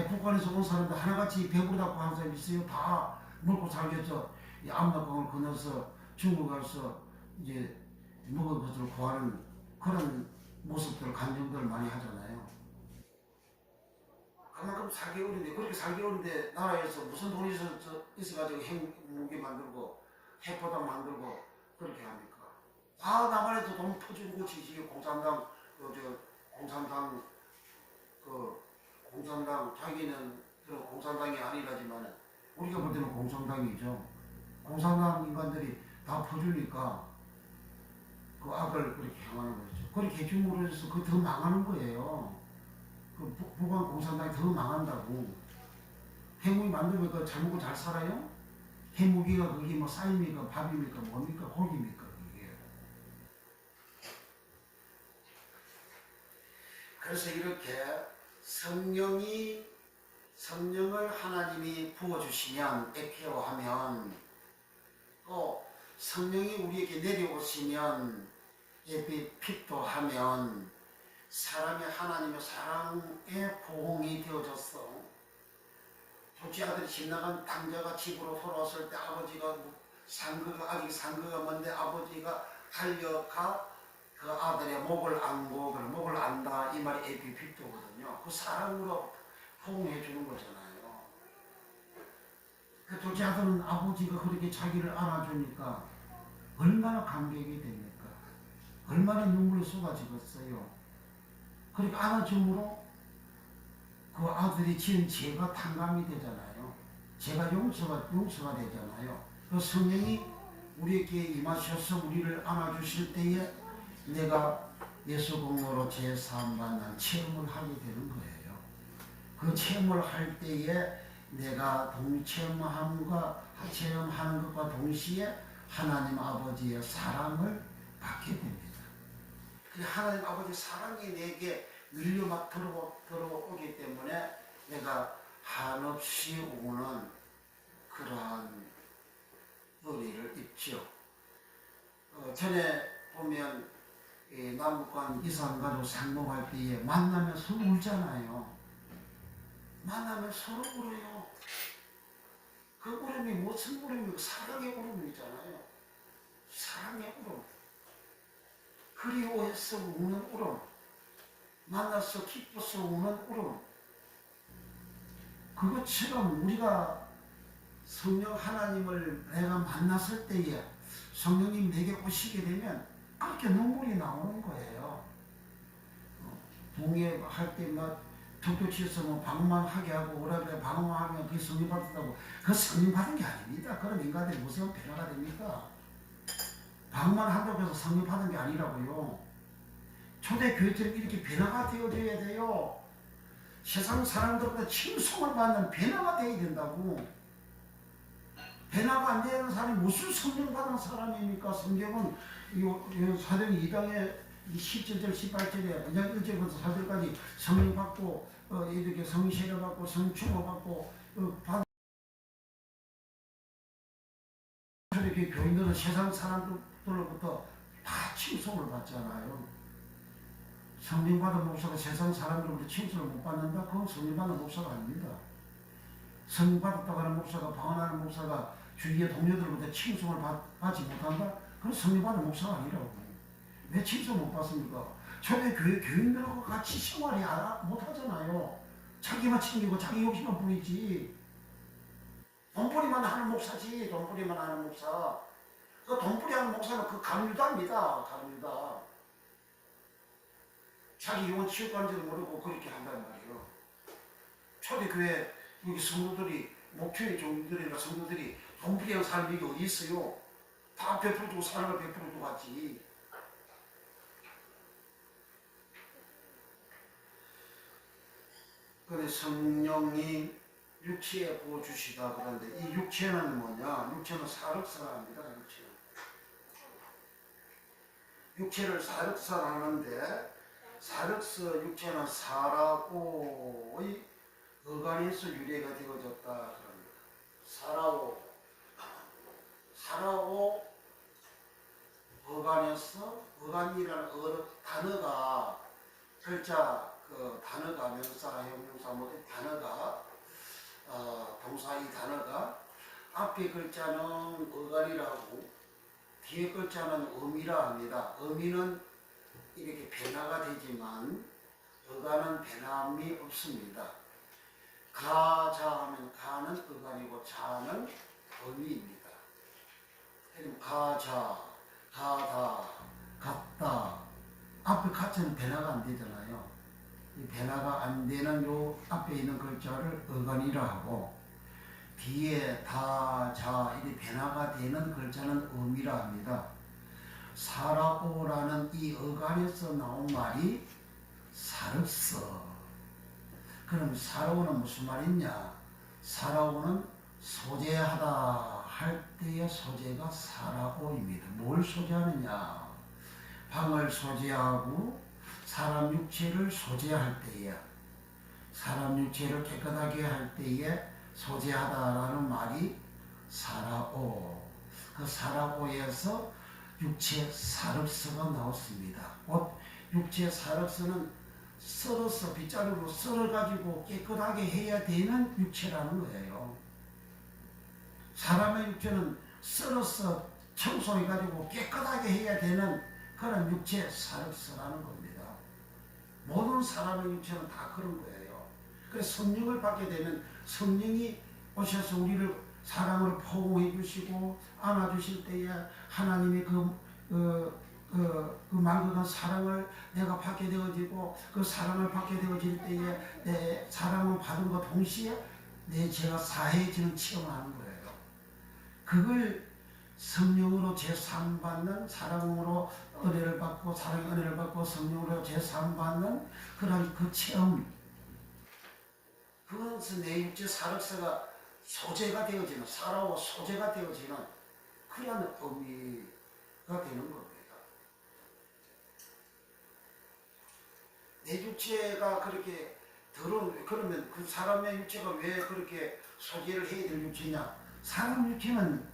북한에서 온 사람들 하나같이 배부르다고 하는 사람 있어요? 다 먹고 살겠죠. 압록강을 건너서 중국 가서 이제 먹을 것을 구하는 그런 모습들, 감정들을 많이 하잖아요. 그만큼 살기 어려운데, 그렇게 살기 어려운데 나라에서 무슨 돈이 있어가지고 핵무기 만들고 핵포탄 만들고 그렇게 합니까? 다 나만해서 돈 퍼주고 고치지. 공산당 자기는 그런 공산당이 아니라지만 우리가 볼 때는 공산당이죠. 공산당 인간들이 다 퍼주니까 그 악을 그렇게 향하는 거죠. 그렇게 해줌으로 해서 그 더 망하는 거예요. 그 북한 공산당이 더 망한다고. 해무기 만들면 그 잘 먹고 잘 살아요? 해무기가 그게 뭐 쌀입니까? 밥입니까? 뭡니까? 고기입니까? 그게. 그래서 이렇게 성령을 하나님이 부어주시면, 에피오하면, 또 성령이 우리에게 내려오시면, 에피픽도 하면, 사람이 하나님의 사랑의 보응이 되어졌어. 둘째 아들이 집 나간 당자가 집으로 돌아왔을 때 아버지가 아직 상거가 먼데 아버지가 달려가 그 아들의 목을 안고, 목을 안다, 이 말이 에피픽도거든요. 그 사랑으로 포옹해 주는 거잖아요. 그 둘째 아들은 아버지가 그렇게 자기를 안아주니까 얼마나 감격이 됩니까? 얼마나 눈물이 쏟아지겠어요. 그렇게 안아줌으로 그 아들이 지은 죄가 탕감이 되잖아요. 죄가 용서가 되잖아요. 그 성령이 우리에게 임하셔서 우리를 안아주실 때에 내가 예수 공로로 죄 사함 받는 체험을 하게 되는 거예요. 그 체험을 할 때에 내가 체험하는 것과 동시에 하나님 아버지의 사랑을 받게 됩니다. 하나님 아버지 사랑이 내게 밀려 막 들어오기 때문에 내가 한없이 우는 그러한 의리를 입죠. 전에 보면 남북한 이산가족 상봉할 때에 만나면 서로 울잖아요. 만나면 서로 울어요. 그 울음이 무슨 울음이고 사랑의 울음이잖아요. 사랑의 울음. 그리워해서 우는 울음. 만나서 기뻐서 우는 울음. 그것처럼 우리가 성령 하나님을 내가 만났을 때에 성령님 내게 오시게 되면 그렇게 눈물이 나오는 거예요. 동의할 때 막 툭툭 치어서 뭐 방망하게 하고 오라 그래 방망하면 그게 성령 받았다고. 그 성령 받은 게 아닙니다. 그런 인간들이 무슨 변화가 됩니까? 방만 한다고 해서 성령 받은 게 아니라고요. 초대교회처럼 이렇게 변화가 되어져야 돼요. 세상 사람들보다 칭송을 받는 변화가 되어야 된다고. 변화가 안 되는 사람이 무슨 성령 받은 사람입니까? 성경은 사도행 2장에 17절 18절에 그냥 1절부터 4절까지 성령 받고 이렇게 성세례 받고 성충호 받고 이렇게 교인들은 세상 사람들로부터 다 칭송을 받잖아요. 성령 받은 목사가 세상 사람들로부터 칭송을 못 받는다? 그건 성령 받은 목사가 아닙니다. 성령 받았다고 하는 목사가, 방언하는 목사가 주위의 동료들로부터 칭송을 받지 못한다? 그건 성령 받은 목사가 아니라고. 왜 칭송 못 받습니까? 초대교회 교인들하고 같이 생활이 못하잖아요. 자기만 챙기고 자기 욕심만 부리지. 돈벌이만 하는 목사지. 돈벌이만 하는 목사. 그 돈벌이 하는 목사는 그 감유다입니다. 감유다. 자기 영혼 치유관지도 모르고 그렇게 한단 말이에요. 초대교회 여기 성도들이, 목표의 종들이나 성도들이 돈벌이하는 사람이 어디 있어요? 다 베풀어주고 사랑을 베풀어주고 하지. 그런데 성령이 육체에 부어주시다 그러는데 이 육체는 뭐냐? 육체는 사륵사랍니다. 육체를 사륵사라는데 사륵서 육체는 사라오의 어간에서 유래가 되어졌다 그럽니다. 사라오 어간에서, 어간이라는 단어가 글자 그 단어가 명사, 형용사 뭐 단어가 동사 이 단어가 앞에 글자는 어간이라고 뒤에 글자는 어미라 합니다. 어미는 이렇게 변화가 되지만 어간은 변함이 없습니다. 가자 하면 가는 어간이고 자는 어미입니다. 그럼 가자, 가다, 갔다 앞에 가자는 변화가 안 되잖아요. 이 변화가 안 되는 요 앞에 있는 글자를 어간이라 하고 뒤에 다, 자, 이 변화가 되는 글자는 음이라 합니다. 사라오라는 이 어간에서 나온 말이 사륵서. 그럼 사라오는 무슨 말이냐? 사라오는 소재하다 할 때의 소재가 사라오입니다. 뭘 소재하느냐? 방을 소재하고 사람 육체를 소재할 때에, 사람 육체를 깨끗하게 할 때에 소재하다라는 말이 사라오. 그 사라오에서 육체 사륵서가 나왔습니다. 곧 육체 사륵서는 썰어서 빗자루로 썰어가지고 깨끗하게 해야 되는 육체라는 거예요. 사람의 육체는 썰어서 청소해가지고 깨끗하게 해야 되는 그런 육체 사륵서라는 겁니다. 모든 사람의 육체는 다 그런 거예요. 그래서 성령을 받게 되면 성령이 오셔서 우리를 사랑으로 포옹해 주시고 안아주실 때에 하나님의 그 만극한 사랑을 내가 받게 되어지고 그 사랑을 받게 되어질 때에 내 사랑을 받은 것 동시에 내 죄가 사해지는 체험하는 거예요. 그걸 성령으로 제3 받는, 사랑으로 은혜를 받고 사랑의 은혜를 받고 성령으로 제3 받는 그런 그 체험, 그것은 내 육체 사륵서가 소재가 되어지는, 살아오 소재가 되어지는 그런 의미가 되는 겁니다. 내 육체가 그렇게 더러운, 그러면 그 사람의 육체가 왜 그렇게 소재를 해야 될 육체냐? 사람 육체는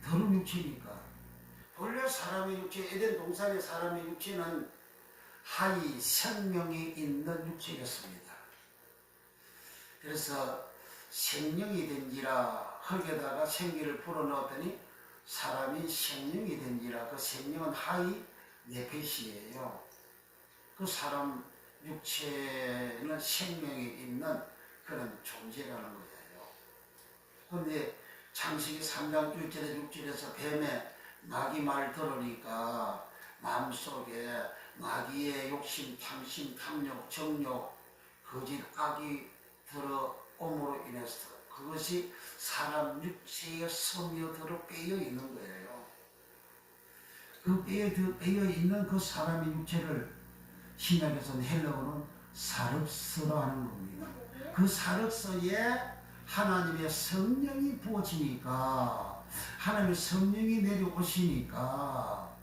더러운 육체니까. 본래 사람의 육체, 에덴 동산의 사람의 육체는 하이 생명이 있는 육체였습니다. 그래서 생명이 된지라 흙에다가 생기를 불어넣었더니 사람이 생명이 된지라, 그 생명은 하이 네펫이에요. 그 사람 육체는 생명이 있는 그런 존재라는 거예요. 그런데 창세기 3장 1절에 6절에서 뱀의 마귀 말을 들으니까 마음속에 마귀의 욕심, 탐심, 탐욕, 정욕, 거짓, 악이 들어옴으로 인해서 그것이 사람 육체에 스며들어 빼여 있는 거예요. 그 빼여 있는 그 사람의 육체를 신약에서는 헬라어는 사륵서로 하는 겁니다. 그 사륵서에 하나님의 성령이 부어지니까, 하나님의 성령이 내려오시니까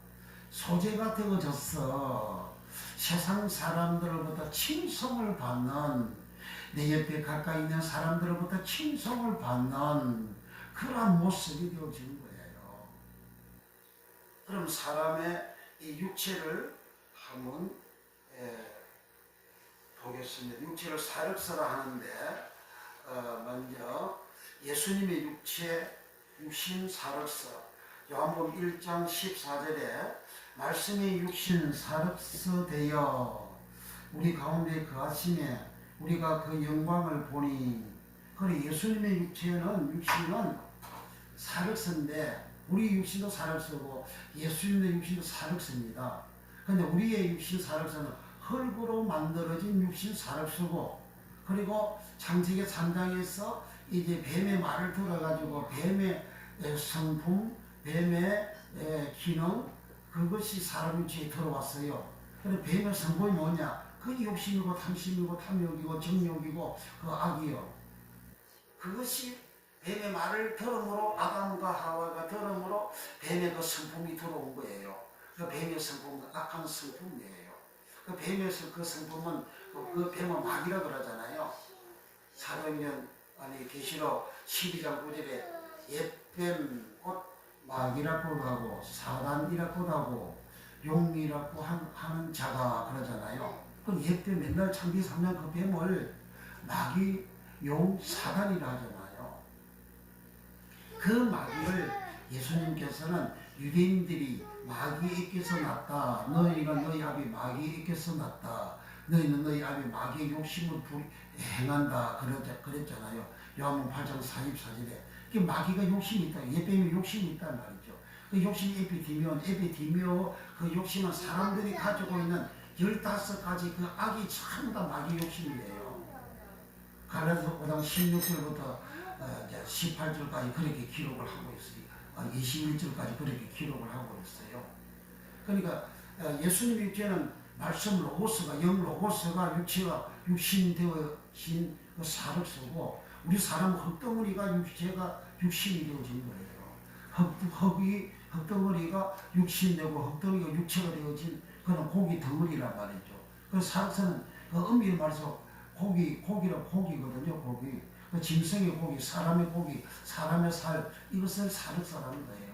소재가 되어져서 세상 사람들로부터 칭송을 받는, 내 옆에 가까이 있는 사람들로부터 칭송을 받는 그러한 모습이 되어지는 거예요. 그럼 사람의 이 육체를 한번 보겠습니다. 육체를 사륵서라 하는데 먼저 예수님의 육체, 육신 사륵서, 요한복음 1장 14절에 말씀이 육신 사륵서 되어 우리 가운데 거하심에 우리가 그 영광을 보니. 그래, 예수님의 육신은 사륵서인데 우리 육신도 사륵서고 예수님의 육신도 사륵서입니다. 근데 우리의 육신 사륵서는 흙으로 만들어진 육신 사륵서고, 그리고 창세기 3장에서 이제 뱀의 말을 들어가지고 뱀의 성품, 뱀의 기능, 그것이 사람 육체에 들어왔어요. 그런데 뱀의 성품이 뭐냐? 그 욕심이고 탐심이고 탐욕이고 정욕이고 그 악이요. 그것이 뱀의 말을 들음으로 아담과 하와가 들음으로 뱀의 그 성품이 들어온 거예요. 그 뱀의 성품은 악한 성품이에요. 그 뱀의 그 성품은 그 뱀은 마귀라 그러잖아요. 사도행전 아니 계시록 12장 9절에 옛뱀 곧 마귀라고도 하고 사단이라고도 하고 용이라고 하는 자가 그러잖아요. 그럼 옛뱀 맨날 창기 3년 그 뱀을 마귀, 용, 사단이라 하잖아요. 그 마귀를 예수님께서는 유대인들이 마귀에게서 났다. 너희가 너희 아비 마귀에게서 났다. 너희는 너희 아비 마귀의 욕심을 행한다. 그랬잖아요. 요한복음 8장 44절에. 그 마귀가 욕심이 있다. 옛뱀이 욕심이 있단 말이죠. 그 욕심이 에피디미오, 그 욕심은 사람들이 가지고 있는 15가지 그 악이 전부 다 마귀 욕심이에요. 갈라디아서 5장 16절부터 이제 18절까지 그렇게 기록을 하고 있어요. 21절까지 그렇게 기록을 하고 있어요. 그러니까 예수님 육체는 말씀 로고스가 영 로고스가 육체가 육신 되어진 그 사륵서고 우리 사람 흙덩어리가 육체가 육신이 되어진 거예요. 흙덩어리가 육신되고 흙덩어리가 육체가 되어진 그런 고기 덩어리란 말이죠. 그 사륵서는 그 엄밀히 말해서 고기거든요. 고기. 그 짐승의 고기, 사람의 고기, 사람의 살 이것을 사륵서라는 거예요.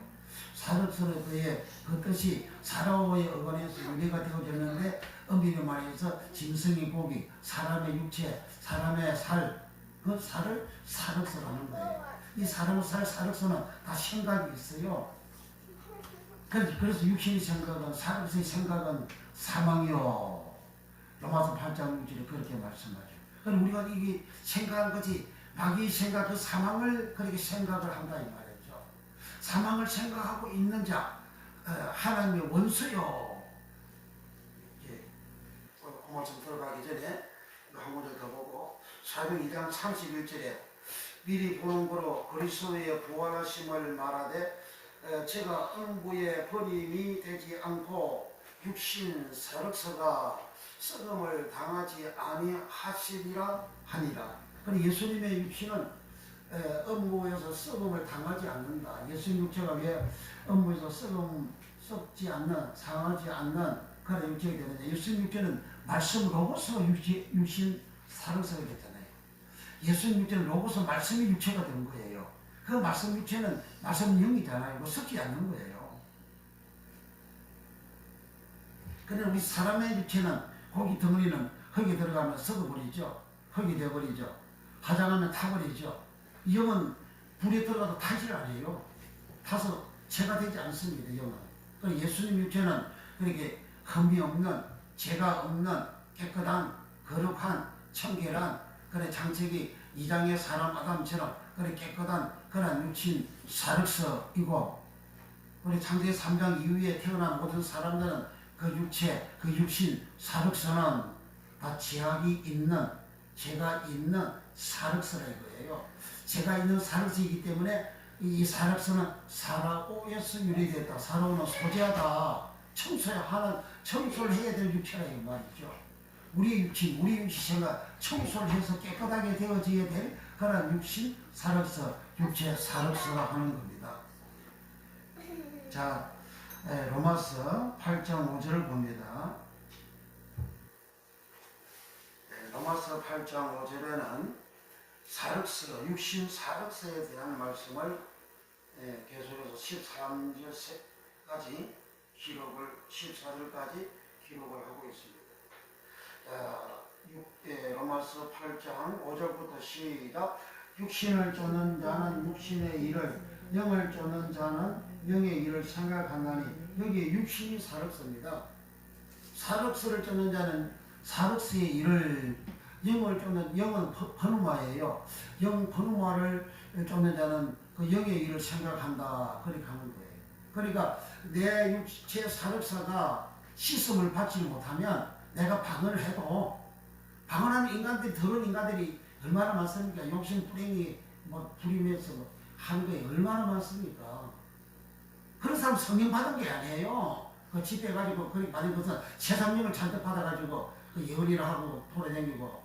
사륵서의 그 뜻이 사라오의 어간에서 유래가 되어졌는데 엄밀히 말해서 짐승의 고기, 사람의 육체, 사람의 살, 그 살을 사륵서라는 거예요. 이 사람의 살, 사륵서는 다 생각이 있어요. 그래서 육신의 생각은, 사륵서의 생각은 사망이요. 로마서 8장 6절에 그렇게 말씀하죠. 그럼 우리가 이게 생각한 것이 마귀의 생각, 그 사망을 그렇게 생각을 한다 이 말이죠. 사망을 생각하고 있는 자, 하나님의 원수요. 이제 그 말씀 들어가기 전에 한 문제 더 보고 사도행 2장 31절에 미리 보는 거로 그리스도의 부활하심을 말하되 제가 음부에 버림이 되지 않고 육신 사륵서가 썩음을 당하지 아니하시리라 하니라. 그럼 예수님의 육신은 음부에서 썩음을 당하지 않는다. 예수님 육체가 왜 음부에서 썩지 않는, 상하지 않는 그런 육체가 되느냐. 예수님 육체는 말씀 로고서 육신 사륵서가 됐잖아요. 예수님 육체는 로고서 말씀이 육체가 된 거예요. 그 말씀 육체는 말씀 영이잖아요. 썩지 않는 거예요. 그런데 우리 사람의 육체는 고기 덩어리는 흙에 들어가면 썩어버리죠. 흙이 되어버리죠. 화장하면 타버리죠. 영은 불에 들어가도 타질 않아요. 타서 죄가 되지 않습니다. 영은. 그리고 예수님 육체는 그렇게 흠이 없는, 죄가 없는, 깨끗한, 거룩한, 청결한 그런 장책이 2장의 사람 아담처럼 그런 깨끗한 그런 육신 사륵서이고, 우리 창세기 3장 이후에 태어난 모든 사람들은 그 육체, 그 육신 사륵서는 다 죄악이 있는, 죄가 있는 사륵서라 이거예요. 죄가 있는 사륵서이기 때문에 이 사륵서는 사라오에서 유래됐다. 사라오는 소재하다. 청소해야 하는, 청소를 해야 될 육체라 이 말이죠. 우리 육신, 우리 육신체가 청소를 해서 깨끗하게 되어져야 될 그런 육신 사륵서, 육체 사륵서가 하는 겁니다. 자, 로마서 8장 5절을 봅니다. 로마서 8장 5절에는 사륵서, 육신 사륵서에 대한 말씀을 계속해서 13절까지 기록을, 14절까지 기록을 하고 있습니다. 로마서 8장 5절부터 시작. 육신을 쫓는 자는 육신의 일을, 영을 쫓는 자는 영의 일을 생각한다니. 여기 육신이 사륵서입니다. 사륵서를 쫓는 자는 사륵서의 일을, 영을 쫓는, 영은 번우마예요. 영 번우마를 쫓는 자는 그 영의 일을 생각한다. 그렇게 하는 거예요. 그러니까 내 육체 사륵서가 씻음을 받지 못하면 내가 방언을 해도, 방언하는 인간들이, 더러운 인간들이 얼마나 많습니까? 욕심 뿌랭이 부리면서 하는 게 얼마나 많습니까? 그런 사람 성령 받은 게 아니에요. 그 집회 가지고 그렇게 받은 것은 세상령을 잔뜩 받아가지고 그 예언이라 하고 돌아다니고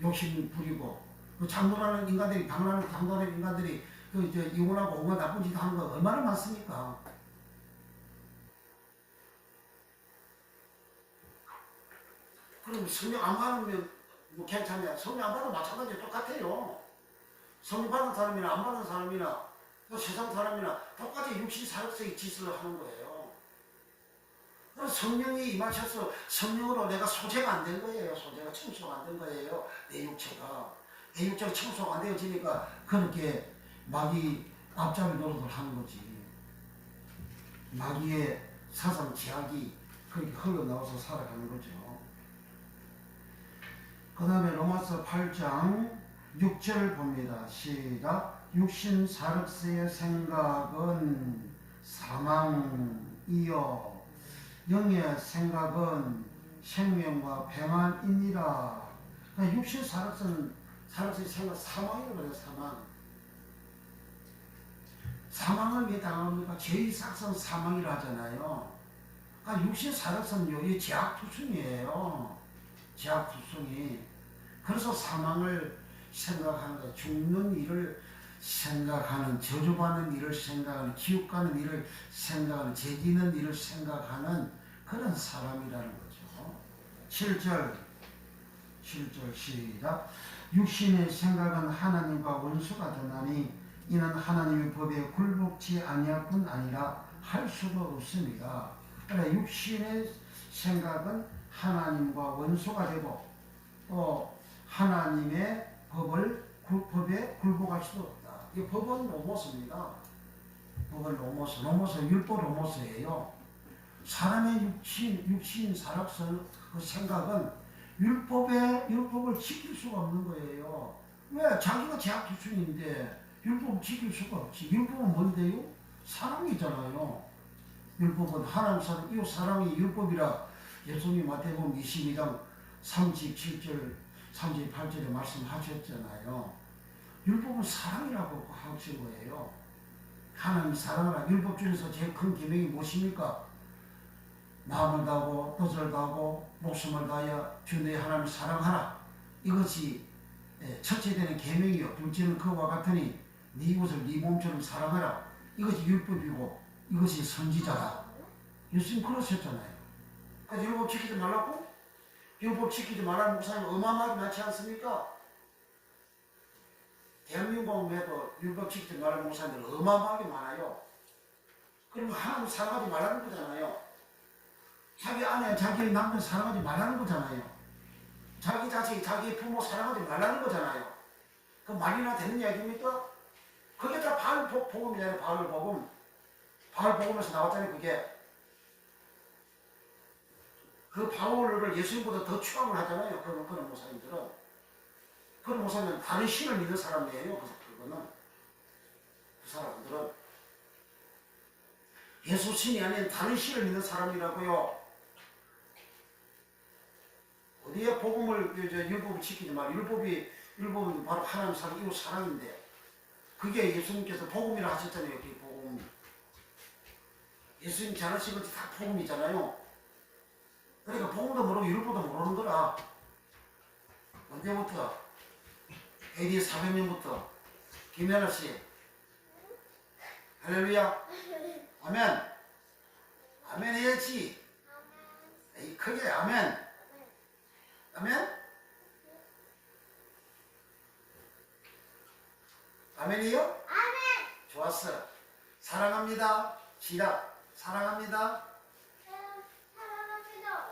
욕심 부리고, 그 장도라는 인간들이, 방언하는 장도라는 인간들이 이혼하고 온갖 나쁜 짓 하는 거 얼마나 많습니까? 그럼 성령 안 받으면 뭐 괜찮냐? 성령 안 받으면 마찬가지 똑같아요. 성령 받은 사람이나 안 받은 사람이나 또 세상 사람이나 똑같이 육신 사역성의 짓을 하는 거예요. 성령이 임하셔서 성령으로 내가 소재가 안 된 거예요. 소재가 청소가 안 된 거예요. 내 육체가 청소가 안 되어지니까 그렇게 마귀 앞잡이 노릇을 하는 거지. 마귀의 사상 제약이 그렇게 흘러나와서 살아가는 거죠. 그 다음에 로마서 8장 6절 봅니다. 시작. 육신 사륵서의 생각은 사망이요 영의 생각은 생명과 평안이니라. 육신 사륵서는 사람들이 생각 사망이라고 그래요. 사망. 사망을 왜 당합니까? 죄의 삭선 사망이라 하잖아요. 그러니까 육신 사력선요, 이 제약투성이에요. 제약투성이. 그래서 사망을 생각하는 거예요. 죽는 일을 생각하는, 저주받는 일을 생각하는, 지옥 가는 일을 생각하는, 죄지는 일을 생각하는 그런 사람이라는 거죠. 7절 시작. 육신의 생각은 하나님과 원수가 되나니 이는 하나님의 법에 굴복치 아니할 뿐 아니라 할 수도 없습니다. 그러니까 육신의 생각은 하나님과 원수가 되고 또 하나님의 법에 굴복할 수도 없다. 이 법은 로모스입니다. 법은 로모스, 율법 로모스예요. 사람의 육신 사락선 그 생각은 율법을 지킬 수가 없는 거예요. 왜? 자기가 제약투성인데 율법을 지킬 수가 없지. 율법은 뭔데요? 사랑이잖아요. 율법은 하나님 사랑, 이웃 사랑이 율법이라 예수님 마태복음 22장 37절, 38절에 말씀하셨잖아요. 율법은 사랑이라고 하신 거예요. 하나님 사랑하라. 율법 중에서 제일 큰 계명이 무엇입니까? 마음을 다하고 뜻을 다하고 목숨을 다하여 주 내 하나님을 사랑하라. 이것이 첫째 되는 계명이요. 둘째는 그와 같으니 네 이웃을 네 몸처럼 사랑하라. 이것이 율법이고 이것이 선지자다. 예수님 그러셨잖아요. 그러니까 율법 지키지 말라고? 율법 지키지 말라는 목사님 어마어마하게 많지 않습니까? 대한민국에도 율법 지키지 말라는 목사님들 어마어마하게 많아요. 그러면 하나님 사랑하지 말라는 거잖아요. 자기 아내, 자기 남편 사랑하지 말라는 거잖아요. 자기 자식, 자기 부모 사랑하지 말라는 거잖아요. 그 말이나 되는 이야기입니까? 그게 다 바울 복음이잖아요. 바울 복음. 바울 복음에서 나왔잖아요. 그게. 그 바울을 예수님보다 더 추앙을 하잖아요. 그런 목사님들은. 그런 목사님은 다른 신을 믿는 사람이에요. 그거는. 그 사람들은. 예수 신이 아닌 다른 신을 믿는 사람이라고요. 어디에 복음을, 율법을 지키지 말. 율법은 바로 하나님 사랑, 이웃 사랑인데. 그게 예수님께서 복음이라 하셨잖아요. 그게 복음. 예수님 잘하신 것이 다 복음이잖아요. 그러니까 복음도 모르고 율법도 모르는 거라. 언제부터? AD 400년부터. 김연아 씨. 할렐루야. 아멘. 아멘 해야지. 에이, 크게 아멘. 아멘? 아멘이요? 아멘. 좋았어. 사랑합니다. 시작. 사랑합니다. 사랑합니다.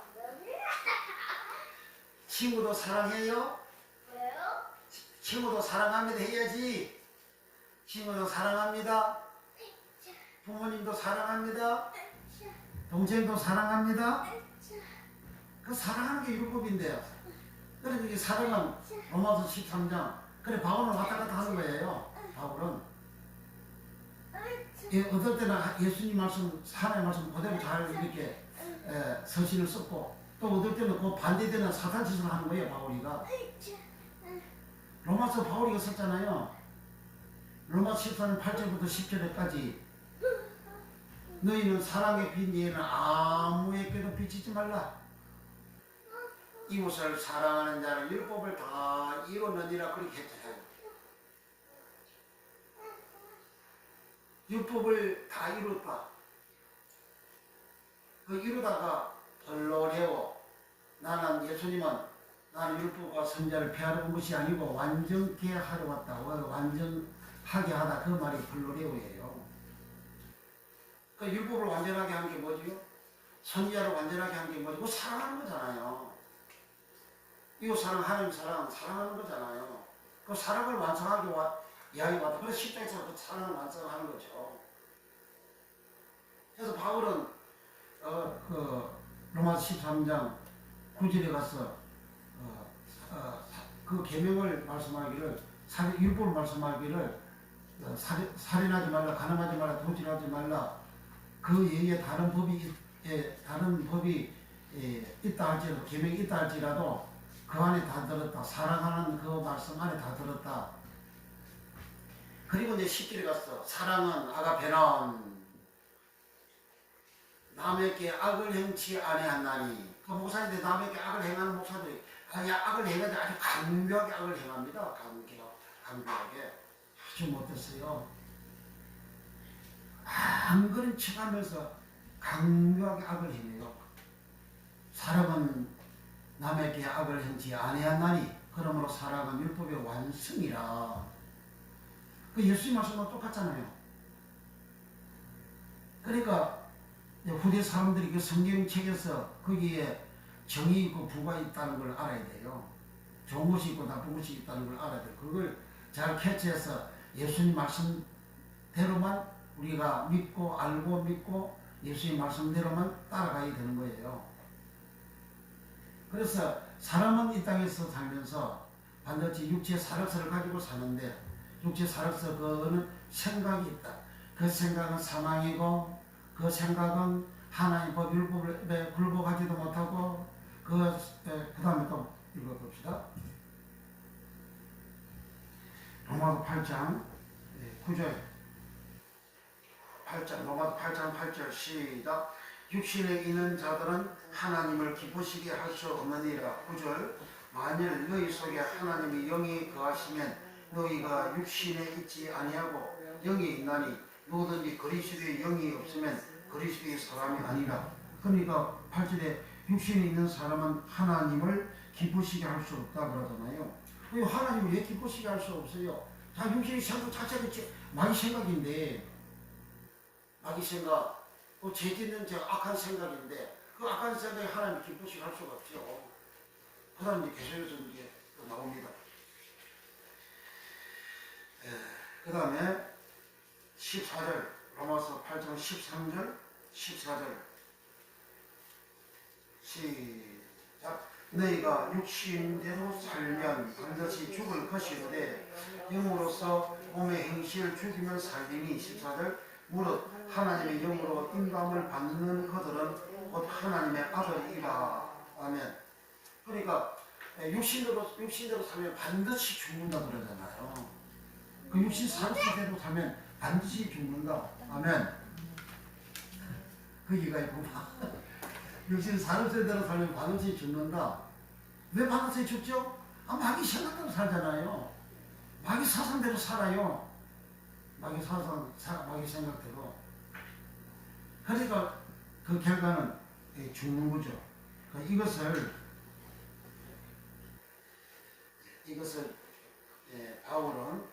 친구도 사랑해요? 왜요? 친구도 사랑합니다 해야지. 친구도 사랑합니다. 부모님도 사랑합니다. 동생도 사랑합니다. 그 사랑하는 게 율법인데요. 그래서 이 사랑은 로마서 13장. 그래 바울은 왔다 갔다 하는 거예요. 바울은. 어떨 때는 예수님 말씀, 하나님의 말씀 그대로 잘 이렇게 서신을 썼고 또 어떨 때는 그 반대되는 사탄 짓을 하는 거예요. 바울이가. 로마서 바울이가 썼잖아요. 로마서 14장 8절부터 10절까지 너희는 사랑의 빛 예는 아무에게도 비치지 말라. 이웃을 사랑하는 자는 율법을 다 이루느니라 그렇게 했잖아요. 율법을 다 이뤘다. 그 이루다가 벌로레오 나는 율법과 선자를 폐하러 온 것이 아니고 완전케 하러 왔다. 완전하게 하다. 그 말이 벌로레오예요. 그 율법을 완전하게 한 게 뭐지요? 선지자를 완전하게 한 게 뭐지요? 사랑하는 거잖아요. 이웃 사랑, 하나님 사랑하는 거잖아요. 그 사랑을 완성하기 이야기 왔다. 그래서 십자에서 그 사랑을 완성하는 거죠. 그래서 바울은 로마서 13장 9절에 가서 그 계명을 말씀하기를 율법을 말씀하기를 살인하지 말라, 간음하지 말라, 도질하지 말라. 그 외에 다른 법이 있다 할지라도 계명이 있다 할지라도 그 안에 다 들었다. 사랑하는 그 말씀 안에 다 들었다. 그리고 이제 10절에 갔어. 사랑은 아가페는 남에게 악을 행치 아니하나니. 그 목사님들 남에게 악을 행하는 목사들이 악을 행하는데 아주 강력하게 악을 행합니다. 강력하게 아주 못했어요. 안 그런 척하면서 강력하게 악을 행해요. 사랑은 남에게 악을 행치 아니하나니 그러므로 사랑은 율법의 완성이라. 그 예수님 말씀과 똑같잖아요. 그러니까 후대 사람들이 그 성경책에서 거기에 정이 있고 부가 있다는 걸 알아야 돼요. 좋은 것이 있고 나쁜 것이 있다는 걸 알아야 돼요. 그걸 잘 캐치해서 예수님 말씀대로만 우리가 믿고 알고 믿고 예수님 말씀대로만 따라가야 되는 거예요. 그래서 사람은 이 땅에서 살면서 반드시 육체의 사력서를 가지고 사는데 육체의 사력서 그거는 생각이 있다. 그 생각은 사망이고 그 생각은 하나님 법 율법에 굴복하지도 못하고 그 다음에 또 읽어봅시다. 로마서 8장 9절 8장 로마서 8장 8절 시작. 육신에 있는 자들은 하나님을 기쁘시게 할 수 없느니라. 9절 만일 너희 속에 하나님이 영이 거하시면 너희가 육신에 있지 아니하고 영이 있나니 누구든지 그리스도의 영이 없으면 그리스도의 사람이 아니라. 그러니까 8절에 육신에 있는 사람은 하나님을 기쁘시게 할 수 없다 그러잖아요. 하나님을 왜 기쁘시게 할 수 없어요? 자, 육신의 생각 자체가 마귀 생각인데 마귀 생각 죄 짓는 악한 생각인데 그 악한 생각에 하나님을 기쁘시게 할 수가 없죠. 그 다음 이제 계속해서 이제 또 나옵니다. 그 다음에 14절 로마서 8장 13절 14절 시작. 너희가 육신대로 살면 반드시 죽을 것이로되 영으로서 몸의 행실을 죽이면 살리니. 14절 무릇 하나님의 영으로 인감을 받는 그들은 곧 하나님의 아들이라. 아멘. 그러니까 육신대로 살면 반드시 죽는다 그러잖아요. 그 육신 사대로 살면 반드시 죽는다. 아멘. 거기가 있구나. 육신 사대로 살면 반드시 죽는다. 왜 반드시 죽죠? 마귀 생각대로 살잖아요. 마귀 사상대로 살아요. 마귀 생각대로. 그러니까 그 결과는 죽는 거죠. 이것을 바울은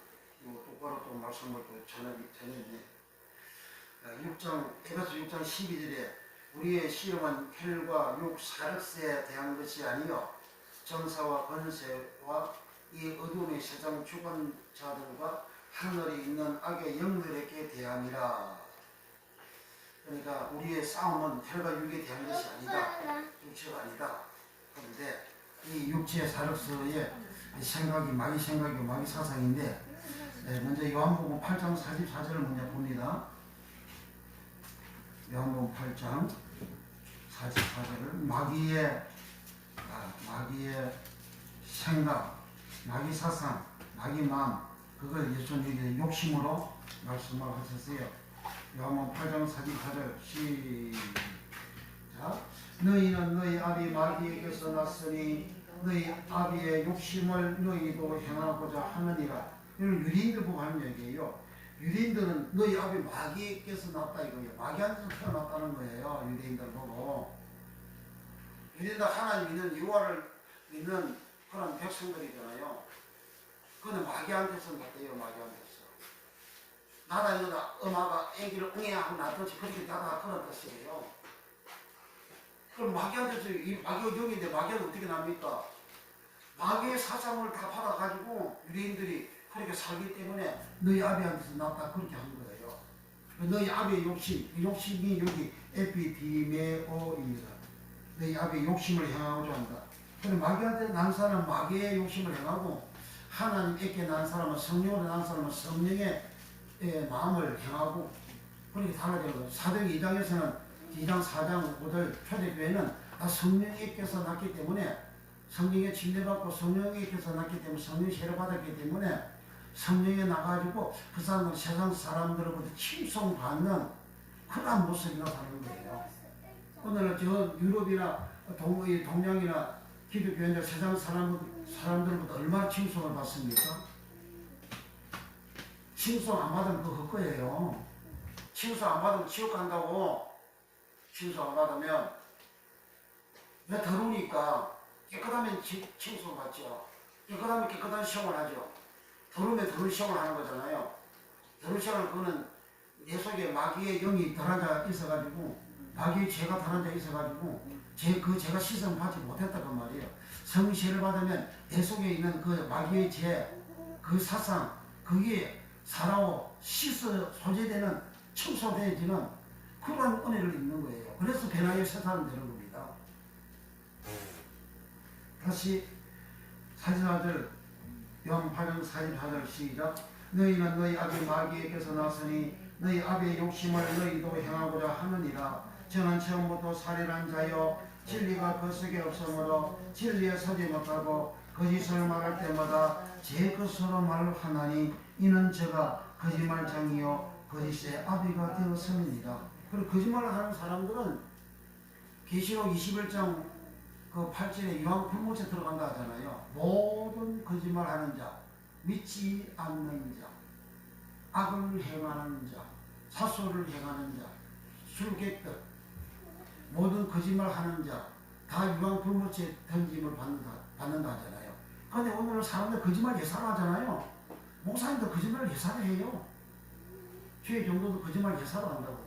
똑바로 또 말씀을 또 전했네. 에베소 6장 12절에 우리의 시험은 혈과 육 사력세에 대한 것이 아니요 정사와 권세와 이 어두움의 세상 죽은 자들과 하늘에 있는 악의 영들에게 대함이라. 그러니까 우리의 싸움은 혈과 육에 대한 것이 아니다. 육체가 아니다. 그런데 이 육체의 사력서의 생각이 마귀 생각이고 마귀 사상인데 먼저 요한복음 8장 44절을 먼저 봅니다. 요한복음 8장 44절을 마귀의 생각, 마귀 사상, 마귀 마음 그걸 예수님이 욕심으로 말씀을 하셨어요. 요한복음 8장 44절 시작. 너희는 너희 아비 마귀에게서 났으니 너희 아비의 욕심을 너희도 행하고자 하느니라. 이건 유대인들 보고 하는 얘기예요. 유대인들은 너희 아비 마귀에게서 났다 이거예요. 마귀한테서 태어났다는 거예요. 유대인들 보고. 유대인들 하나님 믿는 여호와를 믿는 그런 백성들이잖아요. 그는 마귀한테서 났대요. 마귀한테서. 나라에다 엄마가 아기를 웅해하고 낳듯이 그렇게 나다가 그런 뜻이에요. 그럼 마귀한테서 이 마귀가 영인데 마귀는 어떻게 납니까? 마귀의 사상을 다 받아가지고 유대인들이 그렇게 살기 때문에 너희 아비한테서 났다 그렇게 한 거예요. 너희 아비의 욕심이 여기 에피디메오입니다. 너희 아비의 욕심을 행하고자 한다. 그럼 마귀한테 난 사람은 마귀의 욕심을 행하고 하나님께 난 사람은 성령으로 난 사람은 성령의 마음을 행하고 그렇게 달라지는 거예요. 사도행 2장에서는 2장 4장 5절 초대교회는 다 성령께서 났기 때문에 성령의 침례받고 성령께서 낳기 때문에 성령 세례 받았기 때문에 성령에 나가지고 그 사람들 세상 사람들로부터 칭송받는 그런 모습이 나타나는 거예요. 오늘 저 유럽이나 동양이나 기독교인들 세상 사람들로부터 얼마나 칭송을 받습니까? 칭송 안 받으면 그거 헛거예요. 칭송 안 받으면 지옥 간다고. 칭송 안 받으면 왜 더러우니까 깨끗하면 칭송 받죠. 깨끗하면 깨끗한 시험을 하죠. 더러우면 더러운 시험을 하는 거잖아요. 더러운 시험은 그거는 내 속에 마귀의 영이 들어앉아 있어가지고 마귀의 죄가 들어앉아 있어가지고 제가 시선 받지 못했다 그 말이에요. 성시를 받으면 내 속에 있는 그 마귀의 죄, 그 사상, 그게 살아오 씻어 소재되는 청소되어지는 그런 은혜를 입는 거예요. 그래서 변화의 새 사람 되는 겁니다. 다시 44절 요한 8장 44절 시작. 너희는 너희 아비 마귀에게서 나서니 너희 아비의 욕심을 너희도 행하고자 하느니라. 저는 처음부터 살인한 자여 진리가 그 속에 없으므로 진리에 서지 못하고 거짓을 말할 때마다 제 것으로 말하나니 이는 저가 거짓말장이요 거짓의 아비가 되었음이니라. 그리고 거짓말을 하는 사람들은 계시록 21장 그 8절에 유황 풀못에 들어간다 하잖아요. 모든 거짓말하는 자, 믿지 않는 자, 악을 행하는 자, 사소를 행하는 자, 술객들, 모든 거짓말하는 자 다 유황 풀못에 던짐을 받는다 하잖아요. 그런데 오늘 사람들 거짓말 예사하잖아요. 목사님도 거짓말 예사를 해요. 주의 정도도 거짓말 예사를 한다고.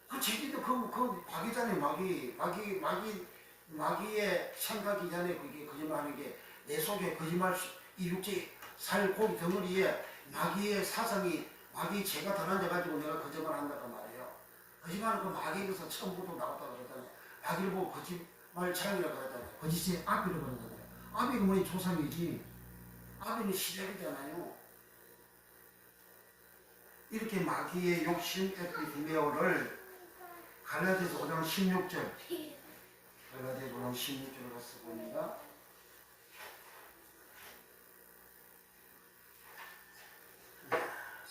그 제기도 그 마귀잖아요. 마귀의 생각이잖아요. 그게 거짓말하는 게 내 속에 거짓말 이 육체 살고기 덩어리에 마귀의 사상이 마귀의 죄가 드러나가지고 내가 거짓말한다 그 말이에요. 거짓말은 그 마귀에서 처음부터 나왔다고 그러잖아요. 마귀를 보고 거짓말 창이라고 그러잖아요. 거짓의 아비라고 그러잖아요. 아비가 뭐니 조상이지. 아비는 시작이잖아요. 이렇게 마귀의 욕심 에피디메오를 갈라디아서 5장 16절 갈라디아서 5장 16절을 가서 봅니다.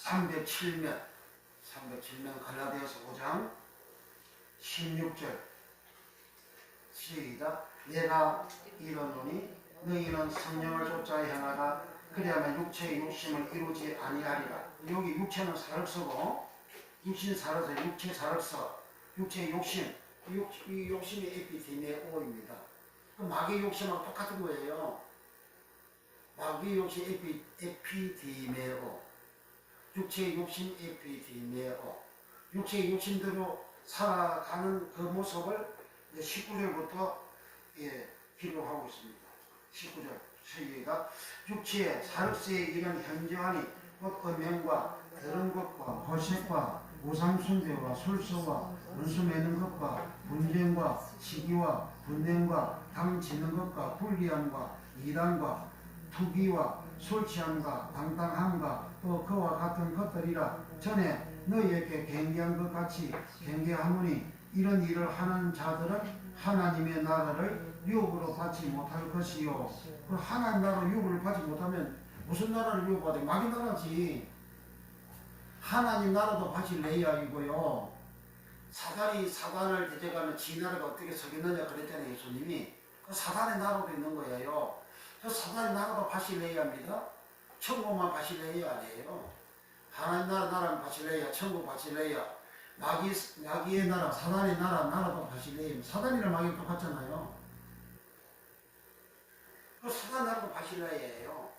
(307면) 갈라디아서 5장 16절 시작. 내가 이르노니 너희는 성령을 쫓아 행하라. 그리하면 육체의 욕심을 이루지 아니하리라. 여기 육체는 사륵서고 육신 사륵서, 육체 사륵서, 육체의 욕심, 이 욕심이 에피디메오입니다. 마귀의 욕심하고 똑같은 거예요. 마귀의 욕심 에피디메오, 육체의 욕심 에피디메오, 육체의 욕심대로 살아가는 그 모습을 19절부터 기록하고 있습니다. 19절 시작. 육체의 사륵서에 이런 현저하니 곧 음행과 더러운 것과 호색과 우상숭배와 술수와 원수 매는 것과 분쟁과 시기와 분쟁과 당 짓는 것과 불리함과 이단과 투기와 술 취함과 방탕함과 또 그와 같은 것들이라. 전에 너희에게 경계한 것 같이 경계하노니 이런 일을 하는 자들은 하나님의 나라를 유업으로 받지 못할 것이요. 그 하나님 나라 유업을 받지 못하면 무슨 나라를 유업받아요? 마귀 나라지. 하나님 나라도 받을래야 이고요. 사단이 사단을 대적하면 지 나라가 어떻게 서겠느냐 그랬잖아요. 예수님이. 그 사단의 나라도 있는 거예요. 그 사단의 나라도 받을래야 합니다. 천국만 받을래야 아니에요. 하나님 나라는 받을래야, 천국 받을래야, 마귀의 나라, 사단의 나라도 받을래야. 사단이랑 마귀가 똑같잖아요. 그 사단 나라도 받을래야예요.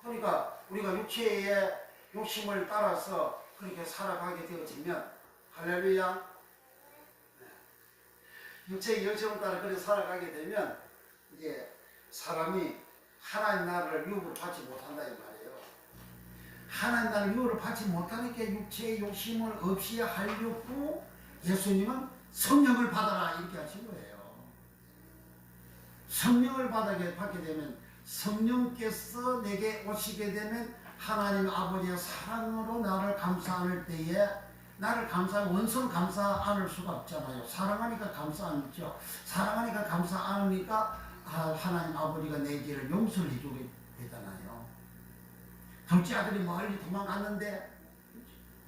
그러니까 우리가 육체의 욕심을 따라서 그렇게 살아가게 되어지면 할렐루야. 육체의 욕심을 따라 그렇게 살아가게 되면 이제 사람이 하나님 나라를 유업으로 받지 못한다 이 말이에요. 하나님 나라를 유업으로 받지 못하니까 육체의 욕심을 없이 하려고 예수님은 성령을 받아라 이렇게 하신 거예요. 성령을 받게 되면 성령께서 내게 오시게 되면 하나님 아버지의 사랑으로 나를 감싸 안을 때에 나를 감사하고 원수는 감사 않을 수가 없잖아요. 사랑하니까 감사 않죠. 사랑하니까 감사 않으니까 하나님 아버지가 내 죄를 용서를 해주게 되잖아요. 둘째 아들이 멀리 도망갔는데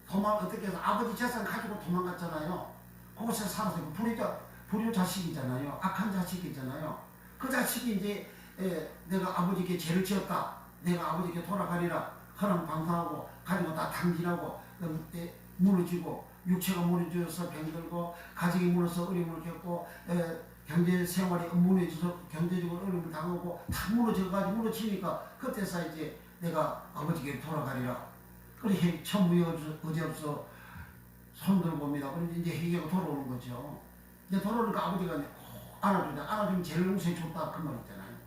어떻게 해서 아버지 재산 가지고 도망갔잖아요. 그곳에 살아서 불효 자식이잖아요. 악한 자식이잖아요. 그 자식이 이제 내가 아버지께 죄를 지었다. 내가 아버지께 돌아가리라. 허랑방탕하고 가지고 다 탕진하고 무너지고 육체가 무너져서 병들고 가정이 무너져서 어려움을 겪고 경제 생활이 무너져서 경제적으로 어려움을 당하고 다 무너져가지고 무너지니까 그때서 이제 내가 아버지께 돌아가리라. 그렇게 천무에 어지없어 손들고 옵니다. 그럼 이제 회개가 돌아오는 거죠. 이제 돌아오니까 아버지가 안아주자. 안아주면 죄를 용서해 줬다. 그 말 있잖아요.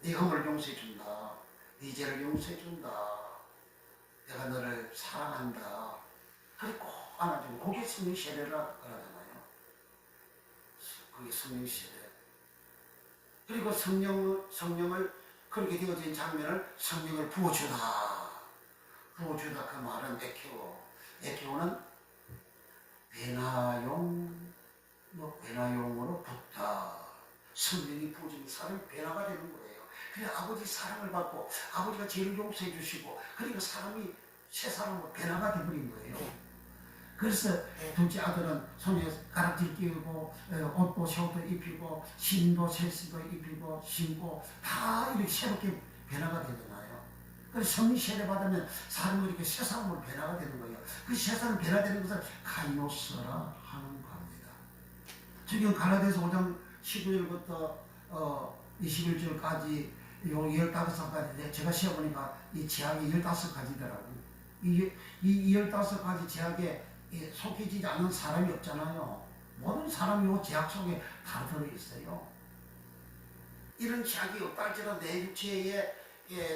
네 허물을 용서해 준다. 네 죄를 용서해 준다. 내가 너를 사랑한다. 그리고 안아주면 그게 성령 세례라 그러잖아요. 그게 성령 세례. 그리고 성령을 그렇게 되어진 장면을 성령을 부어주다. 부어주다 그 말은 에케오는 베나용으로 붙다. 성령이 부어지는 사람이 베나가 되는 거예요. 그래 아버지 사랑을 받고 아버지가 죄를 용서해 주시고 그리고 사람이 새 사람으로 베나가 되버린 거예요. 그래서 둘째 아들은 손에 가락질 끼우고 옷도 새 옷도 입히고 신도 새 신도 입히고 신고 다 이렇게 새롭게 변화가 되잖아요. 그래서 성령 세례 받으면 사람이 이렇게 새 사람으로 변화가 되는 거예요. 그 새 사람 변화되는 것을 카이노스라 하는 겁니다. 지금 갈라디아서 5장 19절부터 21절까지 요 15가지 제가 시험보니까 이 제약이 15가지더라고요. 이 15가지 제약에 속해지지 않는 사람이 없잖아요. 모든 사람이 이 제약 속에 다 들어있어요. 이런 제약이 없다 할지라도 내 육체의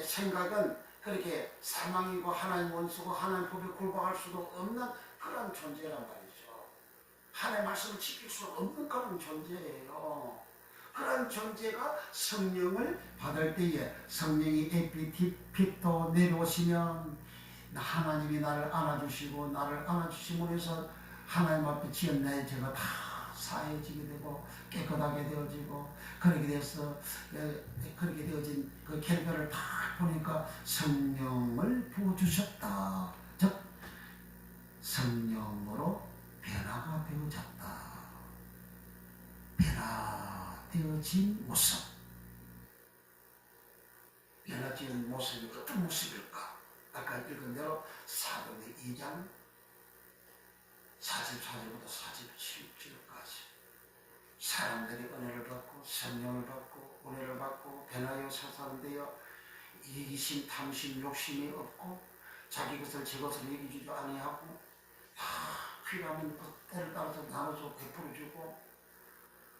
생각은 그렇게 사망이고 하나님 원수고 하나님 법에 굴복할 수도 없는 그런 존재란 말이죠. 하나님의 말씀을 지킬 수 없는 그런 존재예요. 그런 존재가 성령을 받을 때에 성령이 에피피토 내려오시면 하나님이 나를 안아주시고 나를 안아주심으로 해서 하나님 앞에 지은 내 죄가 다 사해지게 되고 깨끗하게 되어지고 그렇게 돼서 그렇게 되어진 그 결과를 다 보니까 성령을 부어주셨다. 즉 성령으로 변화가 되어졌다. 변화되어진 모습. 변화된 모습이 어떤 모습일까? 아까 읽은 대로 사도행전 2장 44절부터 47절까지 사람들이 은혜를 받고 성령을 받고 은혜를 받고 변화하여 새 사람 되어 이기심, 탐심, 욕심이 없고 자기 것을 제 것을 얘기주지 아니하고 필요하면 때를 따라서 나눠서 베풀어주고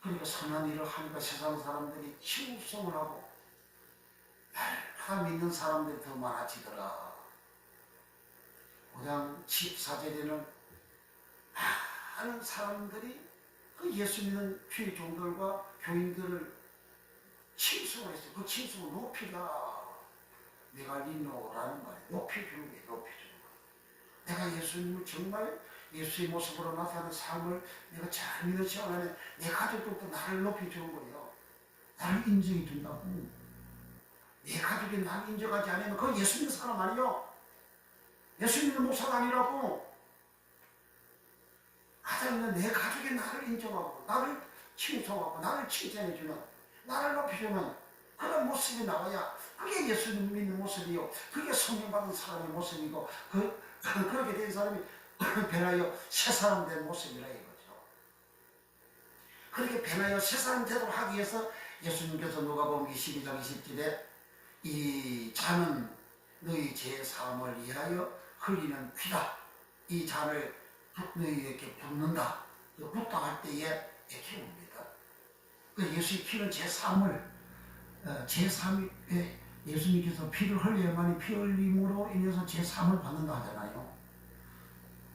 그리고 선한 일을 하니까 세상 사람들이 치우성을 하고 다 믿는 사람들이 더 많아지더라. 5장 14절에는 많은 사람들이 그 예수 믿는 교회 종들과 교인들을 칭송을 했어요. 그 칭송을 높이라. 내가 리노라는 말이에요. 높여주는 게 높여주는 거예요. 내가 예수님을 정말 예수의 모습으로 나타나는 삶을 내가 잘 믿는 시간 안에 내 가족들도 나를 높여주는 거예요. 나를 인정해 준다고. 내 가족이 나를 인정하지 않으면 그건 예수 믿는 사람 아니에요. 예수 믿는 목사가 아니라고. 하자면 내 가족이 나를 인정하고 나를 칭송하고 나를 칭찬해주는 나를 높여주는 그런 모습이 나와야 그게 예수님 믿는 모습이요. 그게 성령 받은 사람의 모습이고 그렇게 된 사람이 변하여 새 사람 된 모습이라 이거죠. 그렇게 변하여 새 사람 되도록 하기 위해서 예수님께서 누가복음 22장 20절에 이 잔은 너희 제 사함을 위하여 흘리는 피다. 이 잔을 너희에게 붓는다. 붓다 할 때에 이렇게 옵니다. 예수의 피는 제 삶을 제3에 예수님께서 피를 흘려야만이 피 흘림으로 인해서 제 삶을 받는다 하잖아요.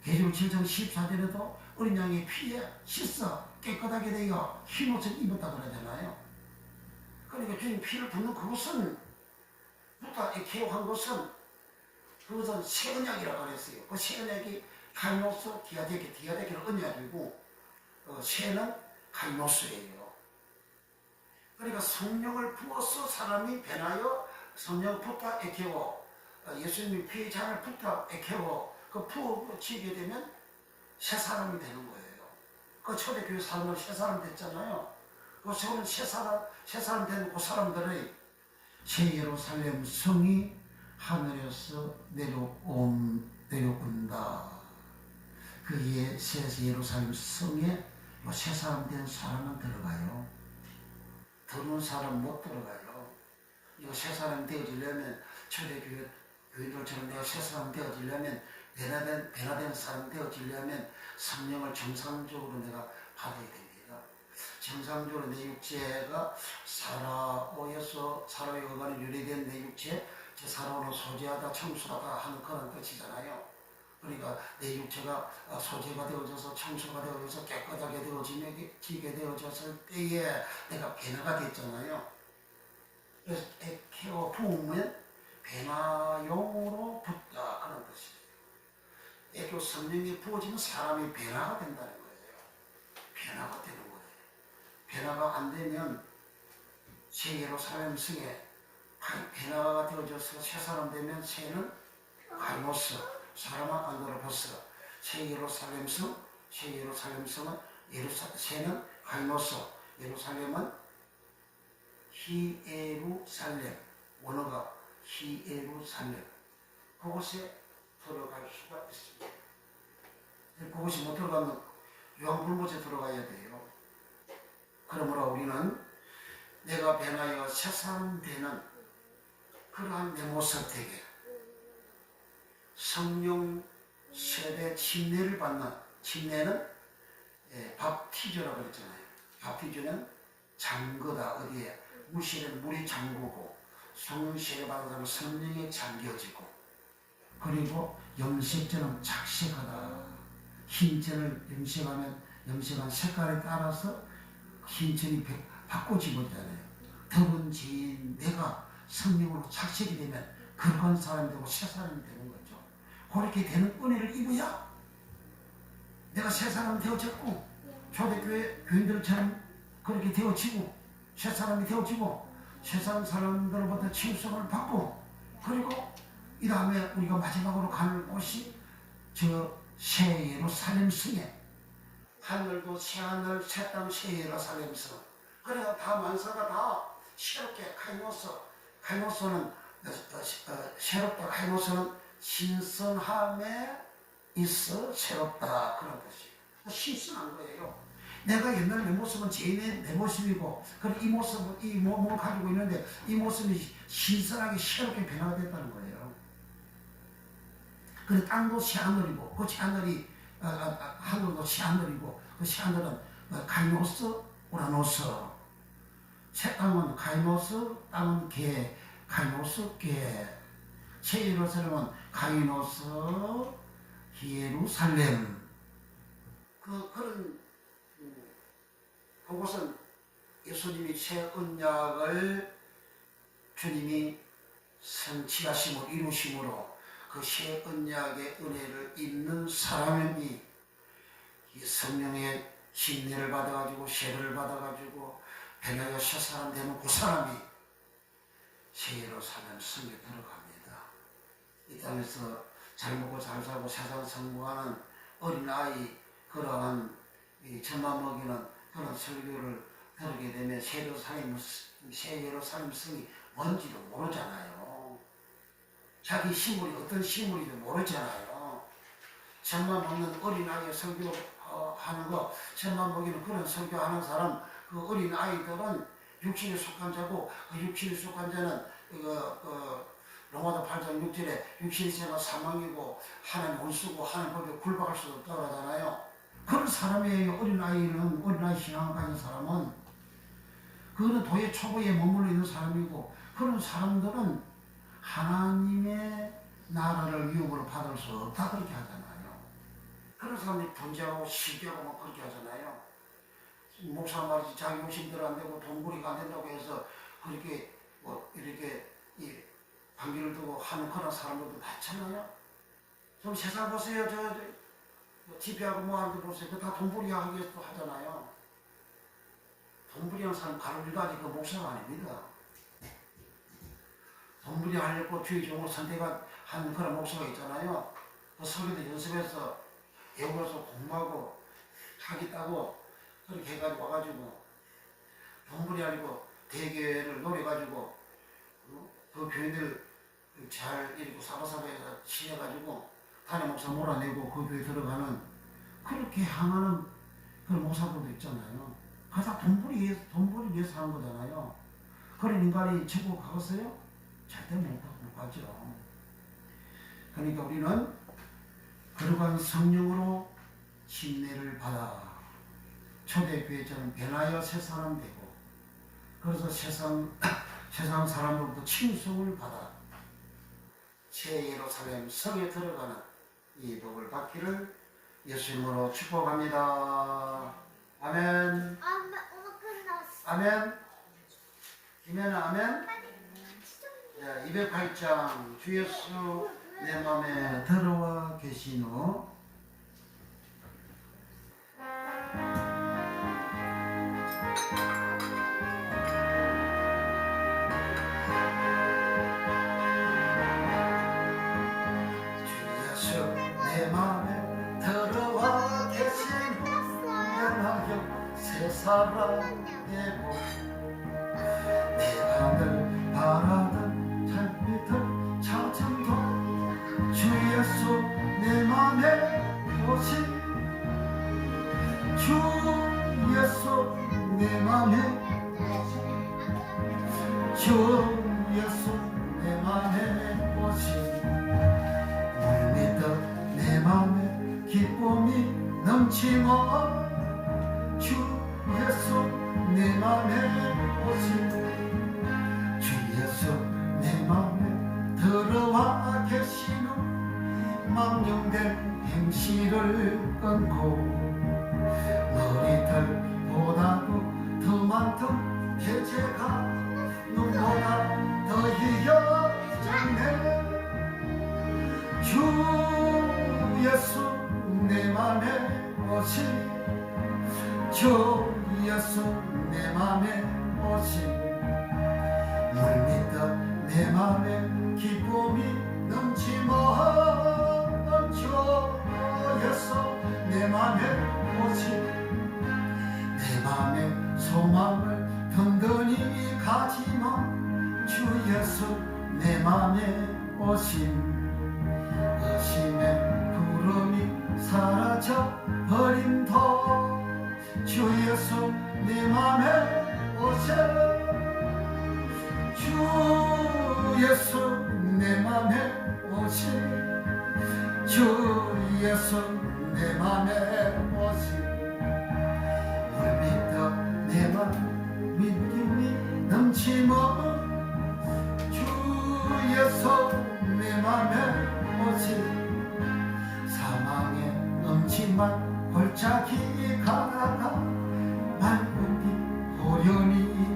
계시록 7장 14절에도 어린 양의 피에 씻어 깨끗하게 되어 흰 옷을 입었다 그러잖아요. 그러니까 주님 피를 붓는 그것은 붓다 개혁한 것은 그것은 새 언약이라고 그랬어요. 그 새 언약이 카이노스 디아데케는 언약이고 새는 카이노스예요. 그러니까 성령을 부어서 사람이 변하여 성령 부타 에케오 예수님이 피의 잔을 부타 에케오 그 부어치게 되면 새 사람이 되는 거예요. 그 초대교회 사람은 새 사람 됐잖아요. 그 세우는 새 사람 된 그 사람들의 새 예루살렘 성이 하늘에서 내려온다. 그 새 예루살렘 성에 새 사람 된 사람은 들어가요. 들어온 사람 못 들어가요. 이거 새 사람 되어지려면 초대교회 교인들처럼 내가 새 사람 되어지려면 변화된 사람 되어지려면 성령을 정상적으로 내가 받아야 됩니다. 정상적으로 내 육체가 살아오여서 살아의 어간에 유래된 내 육체 제 살아오는 소재하다 청소하다 하는 그런 뜻이잖아요. 그러니까 내 육체가 소재가 되어져서 청소가 되어져서 깨끗하게 되어지게 되어졌을 때에 내가 변화가 됐잖아요. 그래서 에케오 부으면 변화용으로 붓다 그런 뜻이에요. 에케오 성령이 부어지면 사람이 변화가 된다는 거예요. 변화가 되는 거예요. 변화가 안 되면 새 예루살렘 성에 변화가 되어져서 새 사람 되면 새는 갈모스 사람은 안드로포스 새 예루살렘 성은 새는 갈모스 예루살렘은 히에루살렘 원어가 히에루살렘 그곳에 들어갈 수가 있습니다. 그곳이 못 들어가면 요한불못에 들어가야 돼요. 그러므로 우리는 내가 변하여 새 사람 되는 그러한 내 모습 되게 성령 세례 침례를 받는 침례는 밥티저라고 그랬잖아요. 밥티저는 잠그다 어디에 물실은 물이 잠그고 성령 세례 받는 사람은 성령에 잠겨지고 그리고 염색전은 착색하다 흰천을 염색한 색깔에 따라서 흰천이 바꿔지거든요. 더운 지인 내가 성령으로 착색이 되면 그런 사람이 되고 새 사람이 되는 거죠. 그렇게 되는 은혜를 입어야 내가 새 사람이 되어졌고 초대교회 교인들처럼 그렇게 되어지고 새 사람이 되어지고 세상 사람들로부터 치유성을 받고 그리고 이 다음에 우리가 마지막으로 가는 곳이 저 새 예루살렘 성에 하늘도 새 하늘 새 땅 새 예루살렘 성 그래야 다 만사가 다 새롭게 카이노스는 새롭다 카이노스는 신선함에 있어 새롭다 그런 뜻이에요. 신선한 거예요. 내가 옛날 내 모습은 내 모습이고 그리고 이 모습은 이 몸을 가지고 있는데 이 모습이 신선하게 새롭게 변화됐다는 거예요. 그 땅도 새하늘이고 그 새하늘이 하늘도 새하늘이고 그 새하늘은 카이노스 우라노스 새 땅은 카이노스 땅은 개 카이노스 개 새 예루살렘은 카이노스 예루살렘 그런 그것은 예수님이 새 언약을 주님이 성취하심으로 이루심으로 그 새 언약의 은혜를 입는 사람이 이 성령의 신뢰를 받아가지고 세례를 받아가지고 변하여 새 사람 되는 그 사람이 새 예루살렘 성에 들어갑니다. 이 땅에서 잘 먹고 잘 살고 세상 성공하는 어린아이 그러한 젖만 먹이는 그런 설교를 들게 되면 새 예루살렘 성이 뭔지도 모르잖아요. 자기 시물이 어떤 시물인지 모르잖아요. 젖만 먹는 어린아이 설교하는 거 젖만 먹이는 그런 설교하는 사람 그 어린아이들은 육신에 속한 자고 그 육신에 속한 자는 로마서 8장 6절에 육신의 죄가 사망이고 하나님 원수고 하나님 법에 굴복할 수 없다고 하잖아요. 그런 사람이에요. 어린아이 신앙을 가진 사람은 그거는 도의 초보에 머물러 있는 사람이고 그런 사람들은 하나님의 나라를 유업으로 받을 수 없다 그렇게 하잖아요. 그런 사람들이 분쟁하고 시기하고 막 그렇게 하잖아요. 목사 말이지 자기 욕심대로 안 되고 돈벌이가 안 된다고 해서 그렇게 이렇게 방귀를 두고 하는 그런 사람들도 많잖아요. 좀 세상 보세요. 집회하고 뭐 하는 거 보세요. 다 돈벌이 하겠어 하잖아요. 돈벌이 하는 사람 바로 일가지 그 목사가 아닙니다. 돈벌이 하려고 주의 종을 선택한 그런 목사가 있잖아요. 그 설교도 연습해서 배워서 공부하고 하겠다고 그렇게 해가지고 와가지고 돈벌이 하려고 대교회를 노려가지고 그 교인들 잘 이렇게 사바사바해서 치해가지고 단임 목사 몰아내고 그 교회 들어가는 그렇게 향하는 그런 목사들도 있잖아요. 그거 다 돈벌이 위해서 하는 거잖아요. 그런 인간이 천국 가겠어요? 절대 못 가죠. 그러니까 우리는 그러한 성령으로 침례를 받아 초대교회처럼 변하여 새 사람 되고, 그래서 세상 사람으로부터 칭송을 받아 새 예루살렘 성에 들어가는 이 복을 받기를 예수님으로 축복합니다. 아멘. 엄마 끝났어. 아멘. 김연아 아멘. 자, 208장 주 예수 내 맘에 들어와 계신 후 주 예수 내 맘에 들어와 계신 후 변하여 새 사람 되고 내 하늘 바라던 달빛을 찾아도 주 예수 내 맘에 오신 주 예수 내 맘에 주 예수 내 맘에 오신 물 믿듯 내 맘에 기쁨이 넘치고 주 예수 내 맘에 오신 주 예수 내 맘에 들어와 계신 후 망령된 행실을 끊고 너희들보다도 더 많던 죄가 눈보다 더 희열장네 주 예수 내 맘에 오신 주 예수 내 맘에 오신 물 믿듯 내 맘에 기쁨이 넘치면 주 예수 내 맘에 오신 내 맘에 소망을 든든히 가지만 주 예수 내 맘에 오신 의심의 구름이 사라져 버림도 주 예수 내 맘에 오신 주 예수 내 맘에 오신 주 예수 내 맘에 오신 물 믿듯 내 맘 믿음이 넘치면 주 예수 내 맘에 오신 사망의 음침한 골짜기 가다가 맑은 빛 호련히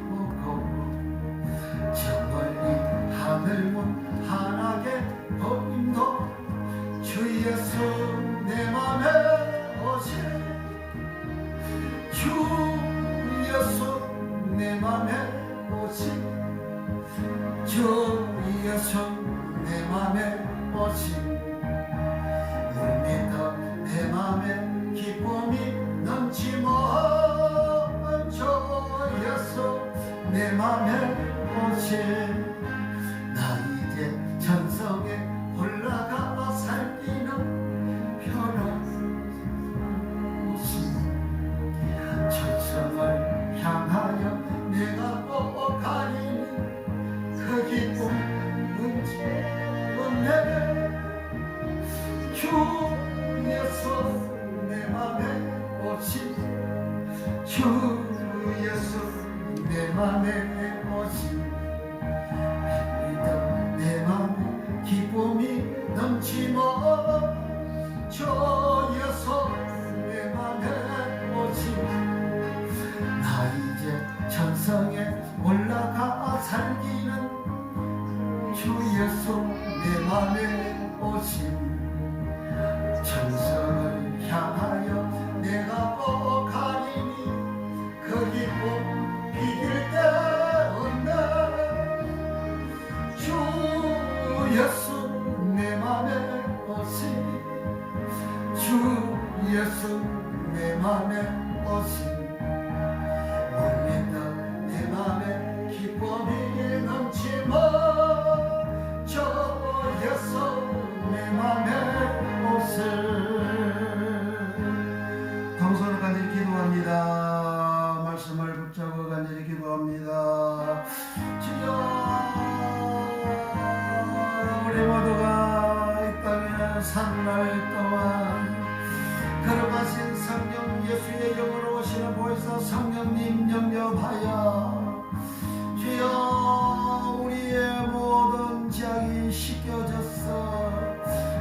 보고 저 멀리 하늘 문 환하게 보임도 주 예수 내 맘에 오신 주 예수 내 맘에 오신 주 예수 내 맘에 오신 물 믿어 내 맘에 기쁨이 넘치면 주 예수 내 맘에 오신 나 이제 천성에 올라가 살기는 편없이 천성을 향하여 내가 꼭 가리니 그 기쁨 없네 주 예수 내 맘에 오신 주 예수 내 맘에 오신 믿어 내 맘에 기쁨이 넘치면 주 예수 내 맘에 오신 나 이제 천성에 올라가 살기는 주 예수 내 맘에 오신 천성을 향 오신 물밀던 내 맘에 기쁨이 넘치며 저 예수 내 맘에 오신 동서로 간절히 기도합니다. 말씀을 붙잡고 간절히 기도합니다. 주여 우리 모두가 이 땅에 사는 날 동안 걸어가신 성령 예수의 영으로 오시는 보혜사 성령님 영접하여 주여 우리의 모든 죄악이 씻겨졌어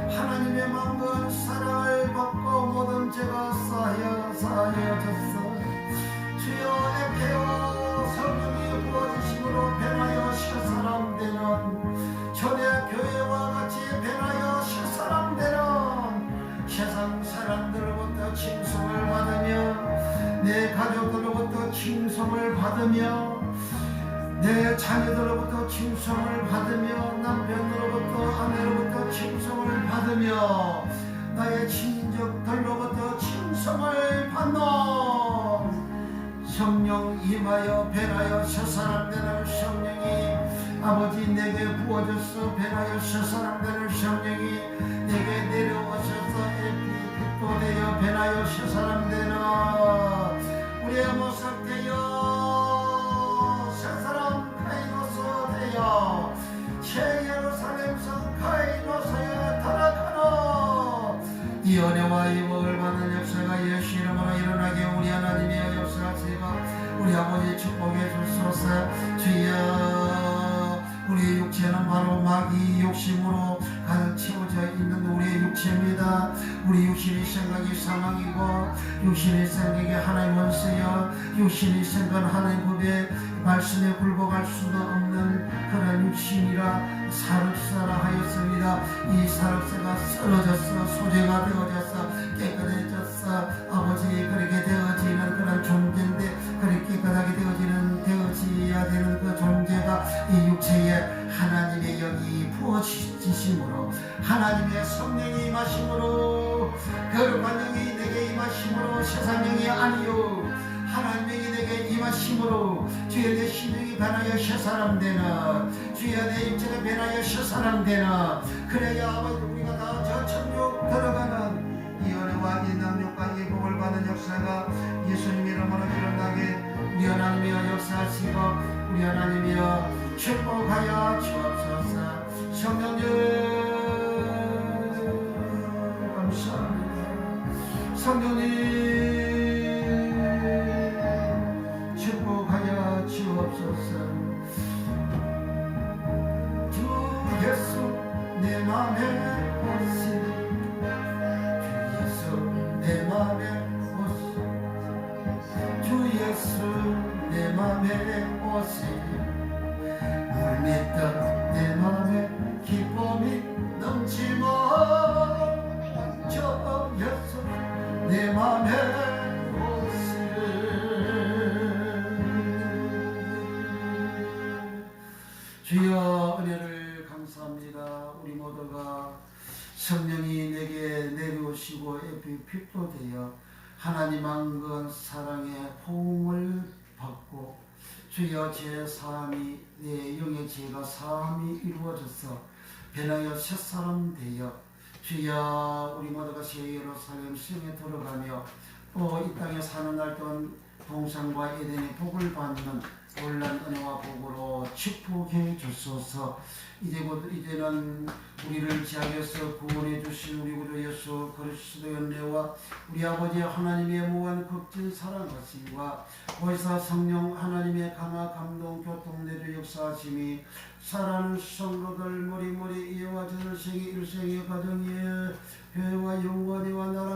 하나님의 만건 사랑을 받고 모든 죄가 사하여졌어 주여 에페오 성령이 부어주심으로 변하여 새사람 되는 초대교회와 같이 변하여 새사람 되는 세상 사람들로부터 칭송을 받으며 내 가족들로부터 칭송을 받으며 내 자녀들로부터 칭송을 받으며 남편으로부터 아내로부터 칭송을 받으며 나의 친족들로부터 칭송을 받는 성령 임하여 변하여 새사람 되는 성령이 아버지 내게 부어져서 변하여 새사람 되는 성령이 내게 내려오셔서 에피핏도 되어 변하여 새사람 되는 우리의 모습 되어 새사람 카이노스 되어 최예루살렘 성 카이노스에 돌아가는 이 은혜와 이 복을 받는 역사가 예수 이름으로 일어나게 우리 하나님의 역사하시고 우리 아버지 축복해 주소서. 주여 우리의 육체는 바로 마귀 욕심으로 가득 채워져 있는 우리의 육체입니다. 우리 육신의 생각이 사망이고 육신의 생각이 하나님을 쓰여 육신의 생각은 하나님 법의 말씀에 굴복할 수도 없는 그런 육신이라 사륵사라 하였습니다. 이 사륵새가 쓰러졌어 소재가 되어졌어 깨끗해졌어 아버지 그렇게 되어지는 그런 존재인데 그렇게 깨끗하게 되어지어야 되는 그 존재가 이 육체에 하나님의 영이 부어지심으로 하나님의 성령이 임하심으로 거룩한 영이 내게 임하심으로 세상 영이 아니요 하나님의 영이 내게 임하심으로 주여 내 심령이 변하여 새사람 되나 주여 내 육체가 변하여 새사람 되나 그래야 아버지 우리가 다 저 천국 들어가는 이 은혜와 이 능력과 이 복을 받는 역사가 예수님 이름으로 일어나게 우리 하나님이여 역사하시고 우리 하나님이여 축복하여 주옵소서. 성령님 감사합니다. 성령님 축복하여 주옵소서. 주 예수 내 맘에 오시니 주 예수 내 맘에 오시니 주 예수 내 맘에 오시니 물밀던 내 맘에 기쁨이 넘치며 저 예수 내 맘에 오시니 주여 은혜를 감사합니다. 우리 모두가 성령이 내게 내려오시고 에피핏도 되어 하나님 안건 사랑의 포옹을 받고 주여 제 사함이 내 영의 죄가 사함이 이루어져서 변하여 새사람 되어 주여 우리 모두가 새 예루살렘 성에 들어가며 또 이 땅에 사는 날 동안 동산과 에덴의 복을 받는 놀란 은혜와 복으로 축복해 주소서. 이제는 우리를 지하에서 구원해 주신 우리 구주 예수 그리스도의 은혜와 우리 아버지 하나님의 무한 극진 사랑하심과 보혜사 성령 하나님의 강화 감동 교통 내주 역사하심이 사랑하는 성도들 머리머리 이어와 전생의 일생의 가정의 교회와 영원히와 나라